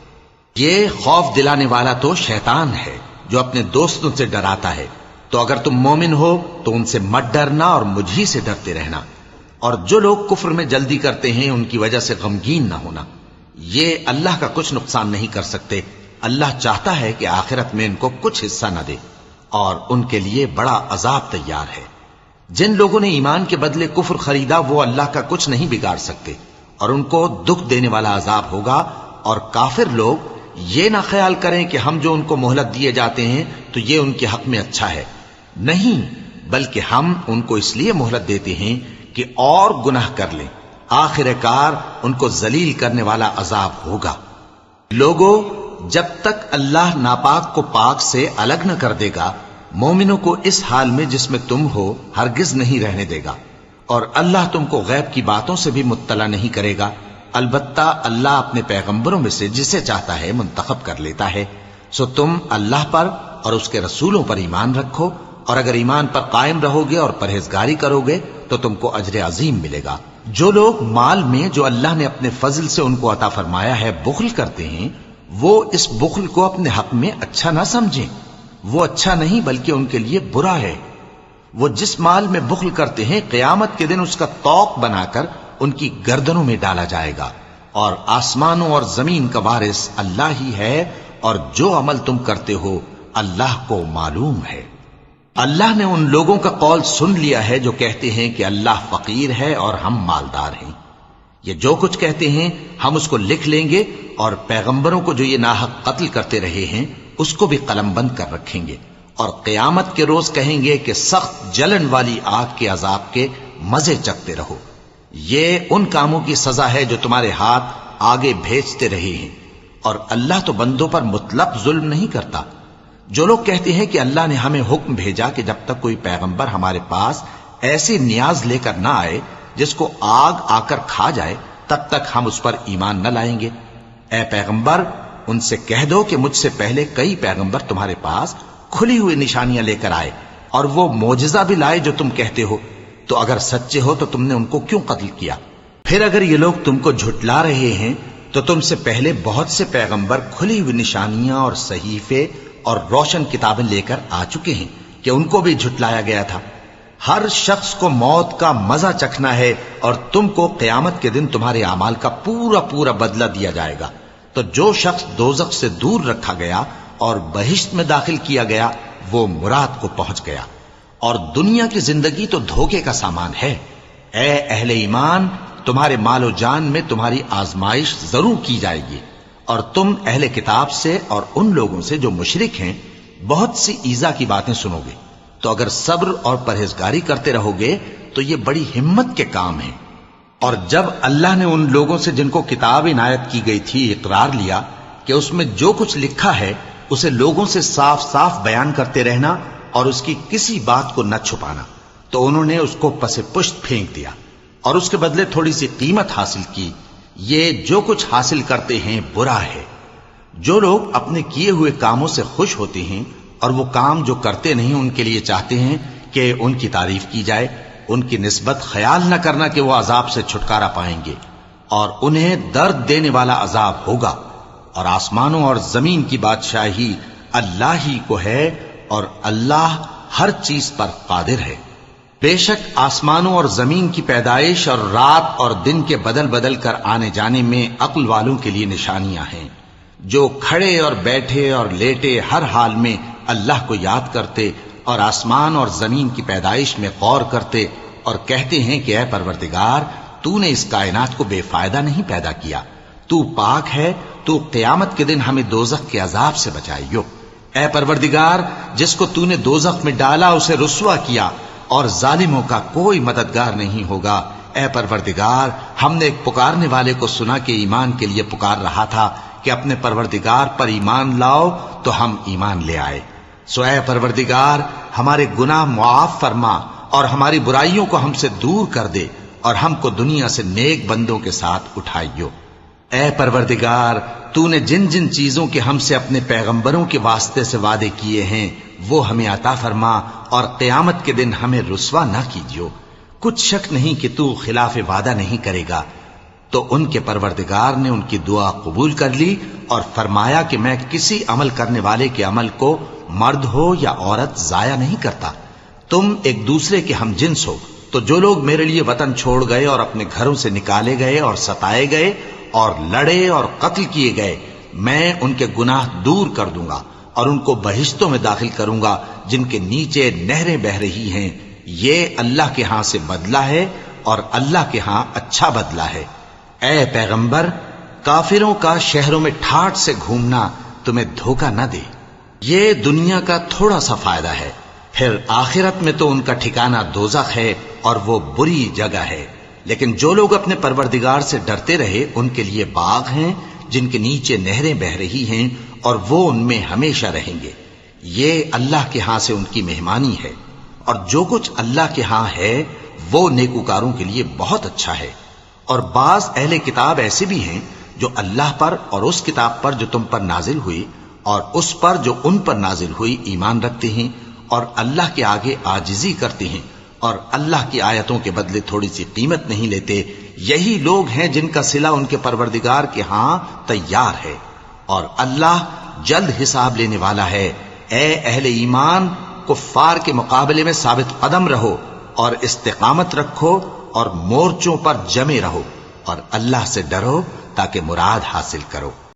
یہ خوف دلانے والا تو شیطان ہے جو اپنے دوستوں سے ڈراتا ہے، تو اگر تم مومن ہو تو ان سے مت ڈرنا اور مجھ ہی سے ڈرتے رہنا، اور جو لوگ کفر میں جلدی کرتے ہیں ان کی وجہ سے غمگین نہ ہونا، یہ اللہ کا کچھ نقصان نہیں کر سکتے۔ اللہ چاہتا ہے کہ آخرت میں ان کو کچھ حصہ نہ دے، اور ان کے لیے بڑا عذاب تیار ہے۔ جن لوگوں نے ایمان کے بدلے کفر خریدا وہ اللہ کا کچھ نہیں بگاڑ سکتے، اور ان کو دکھ دینے والا عذاب ہوگا۔ اور کافر لوگ یہ نہ خیال کریں کہ ہم جو ان کو مہلت دیے جاتے ہیں تو یہ ان کے حق میں اچھا ہے، نہیں، بلکہ ہم ان کو اس لیے مہلت دیتے ہیں کہ اور گناہ کر لیں، آخر کار ان کو ذلیل کرنے والا عذاب ہوگا۔ لوگوں، جب تک اللہ ناپاک کو پاک سے الگ نہ کر دے گا مومنوں کو اس حال میں جس میں تم ہو ہرگز نہیں رہنے دے گا، اور اللہ تم کو غیب کی باتوں سے بھی مطلع نہیں کرے گا۔ البتہ اللہ اپنے پیغمبروں میں سے جسے چاہتا ہے منتخب کر لیتا ہے۔ سو تم اللہ پر اور اس کے رسولوں پر ایمان رکھو، اور اگر ایمان پر قائم رہو گے اور پرہیزگاری کرو گے تو تم کو اجر عظیم ملے گا۔ جو لوگ مال میں جو اللہ نے اپنے فضل سے ان کو عطا فرمایا ہے بخل کرتے ہیں، وہ اس بخل کو اپنے حق میں اچھا نہ سمجھیں، وہ اچھا نہیں بلکہ ان کے لیے برا ہے۔ وہ جس مال میں بخل کرتے ہیں قیامت کے دن اس کا طوق بنا کر ان کی گردنوں میں ڈالا جائے گا، اور آسمانوں اور زمین کا وارث اللہ ہی ہے، اور جو عمل تم کرتے ہو اللہ کو معلوم ہے۔ اللہ نے ان لوگوں کا قول سن لیا ہے جو کہتے ہیں کہ اللہ فقیر ہے اور ہم مالدار ہیں۔ یہ جو کچھ کہتے ہیں ہم اس کو لکھ لیں گے، اور پیغمبروں کو جو یہ ناحق قتل کرتے رہے ہیں اس کو بھی قلم بند کر رکھیں گے، اور قیامت کے روز کہیں گے کہ سخت جلن والی آگ کے عذاب کے مزے چکھتے رہو۔ یہ ان کاموں کی سزا ہے جو تمہارے ہاتھ آگے بھیجتے رہے ہیں، اور اللہ تو بندوں پر مطلق ظلم نہیں کرتا۔ جو لوگ کہتے ہیں کہ اللہ نے ہمیں حکم بھیجا کہ جب تک کوئی پیغمبر ہمارے پاس ایسی نیاز لے کر نہ آئے جس کو آگ آ کر کھا جائے تب تک ہم اس پر ایمان نہ لائیں گے، اے پیغمبر ان سے کہہ دو کہ مجھ سے پہلے کئی پیغمبر تمہارے پاس کھلی ہوئی نشانیاں لے کر آئے اور وہ معجزہ بھی لائے جو تم کہتے ہو، تو اگر سچے ہو تو تم نے ان کو کیوں قتل کیا؟ پھر اگر یہ لوگ تم کو جھٹلا رہے ہیں تو تم سے پہلے بہت سے پیغمبر کھلی ہوئی نشانیاں اور صحیفے اور روشن کتابیں لے کر آ چکے ہیں کہ ان کو بھی جھٹلایا گیا تھا۔ ہر شخص کو موت کا مزہ چکھنا ہے، اور تم کو قیامت کے دن تمہارے اعمال کا پورا پورا بدلہ دیا جائے گا۔ تو جو شخص دوزخ سے دور رکھا گیا اور بہشت میں داخل کیا گیا وہ مراد کو پہنچ گیا، اور دنیا کی زندگی تو دھوکے کا سامان ہے۔ اے اہل ایمان، تمہارے مال و جان میں تمہاری آزمائش ضرور کی جائے گی، اور تم اہل کتاب سے اور ان لوگوں سے جو مشرک ہیں بہت سی ایذا کی باتیں سنو گے، تو اگر صبر اور پرہیزگاری کرتے رہو گے تو یہ بڑی ہمت کے کام ہیں۔ اور جب اللہ نے ان لوگوں سے جن کو کتاب عنایت کی گئی تھی اقرار لیا کہ اس میں جو کچھ لکھا ہے اسے لوگوں سے صاف صاف بیان کرتے رہنا اور اس کی کسی بات کو نہ چھپانا، تو انہوں نے اس کو پس پشت پھینک دیا اور اس کے بدلے تھوڑی سی قیمت حاصل کی۔ یہ جو کچھ حاصل کرتے ہیں برا ہے۔ جو لوگ اپنے کیے ہوئے کاموں سے خوش ہوتے ہیں اور وہ کام جو کرتے نہیں ان کے لیے چاہتے ہیں کہ ان کی تعریف کی جائے، ان کی نسبت خیال نہ کرنا کہ وہ عذاب سے چھٹکارا پائیں گے، اور انہیں درد دینے والا عذاب ہوگا۔ اور آسمانوں اور زمین کی بادشاہی اللہ ہی کو ہے، اور اللہ ہر چیز پر قادر ہے۔ بے شک آسمانوں اور زمین کی پیدائش اور رات اور دن کے بدل بدل کر آنے جانے میں عقل والوں کے لیے نشانیاں ہیں، جو کھڑے اور بیٹھے اور لیٹے ہر حال میں اللہ کو یاد کرتے اور آسمان اور زمین کی پیدائش میں غور کرتے اور کہتے ہیں کہ اے پروردگار، تو نے اس کائنات کو بے فائدہ نہیں پیدا کیا، تو پاک ہے، تو قیامت کے دن ہمیں دوزخ کے عذاب سے بچائیو۔ اے پروردگار، جس کو تو نے دوزخ میں ڈالا اسے رسوا کیا، اور ظالموں کا کوئی مددگار نہیں ہوگا۔ اے پروردگار، ہم نے ایک پکارنے والے کو سنا کہ ایمان کے لیے پکار رہا تھا کہ اپنے پروردگار پر ایمان لاؤ، تو ہم ایمان لے آئے۔ سو اے پروردگار، ہمارے گناہ معاف فرما اور ہماری برائیوں کو ہم سے دور کر دے، اور ہم کو دنیا سے نیک بندوں کے ساتھ اٹھائیو۔ اے پروردگار، تو نے جن جن چیزوں کے ہم سے اپنے پیغمبروں کے واسطے سے وعدے کیے ہیں وہ ہمیں عطا فرما، اور قیامت کے دن ہمیں رسوا نہ کیجیو۔ کچھ شک نہیں کہ تو خلاف وعدہ نہیں کرے گا۔ تو ان کے پروردگار نے ان کی دعا قبول کر لی اور فرمایا کہ میں کسی عمل کرنے والے کے عمل کو مرد ہو یا عورت ضائع نہیں کرتا۔ تم ایک دوسرے کے ہم جنس ہو، تو جو لوگ میرے لیے وطن چھوڑ گئے اور اپنے گھروں سے نکالے گئے اور ستائے گئے اور لڑے اور قتل کیے گئے، میں ان کے گناہ دور کر دوں گا اور ان کو بہشتوں میں داخل کروں گا جن کے نیچے نہریں بہ رہی ہیں۔ یہ اللہ کے ہاں سے بدلہ ہے اور اللہ کے ہاں اچھا بدلہ ہے۔ اے پیغمبر، کافروں کا شہروں میں ٹھاٹ سے گھومنا تمہیں دھوکہ نہ دے، یہ دنیا کا تھوڑا سا فائدہ ہے، پھر آخرت میں تو ان کا ٹھکانہ دوزخ ہے اور وہ بری جگہ ہے۔ لیکن جو لوگ اپنے پروردگار سے ڈرتے رہے ان کے لیے باغ ہیں جن کے نیچے نہریں بہ رہی ہیں، اور وہ ان میں ہمیشہ رہیں گے۔ یہ اللہ کے ہاں سے ان کی مہمانی ہے، اور جو کچھ اللہ کے ہاں ہے وہ نیکوکاروں کے لیے بہت اچھا ہے۔ اور بعض اہل کتاب ایسے بھی ہیں جو اللہ پر اور اس کتاب پر جو تم پر نازل ہوئی اور اس پر جو ان پر نازل ہوئی ایمان رکھتے ہیں، اور اللہ کے آگے عاجزی کرتے ہیں، اور اللہ کی آیتوں کے بدلے تھوڑی سی قیمت نہیں لیتے۔ یہی لوگ ہیں جن کا صلہ ان کے پروردگار کے ہاں تیار ہے، اور اللہ جلد حساب لینے والا ہے۔ اے اہل ایمان، کفار کے مقابلے میں ثابت قدم رہو اور استقامت رکھو اور مورچوں پر جمے رہو، اور اللہ سے ڈرو تاکہ مراد حاصل کرو۔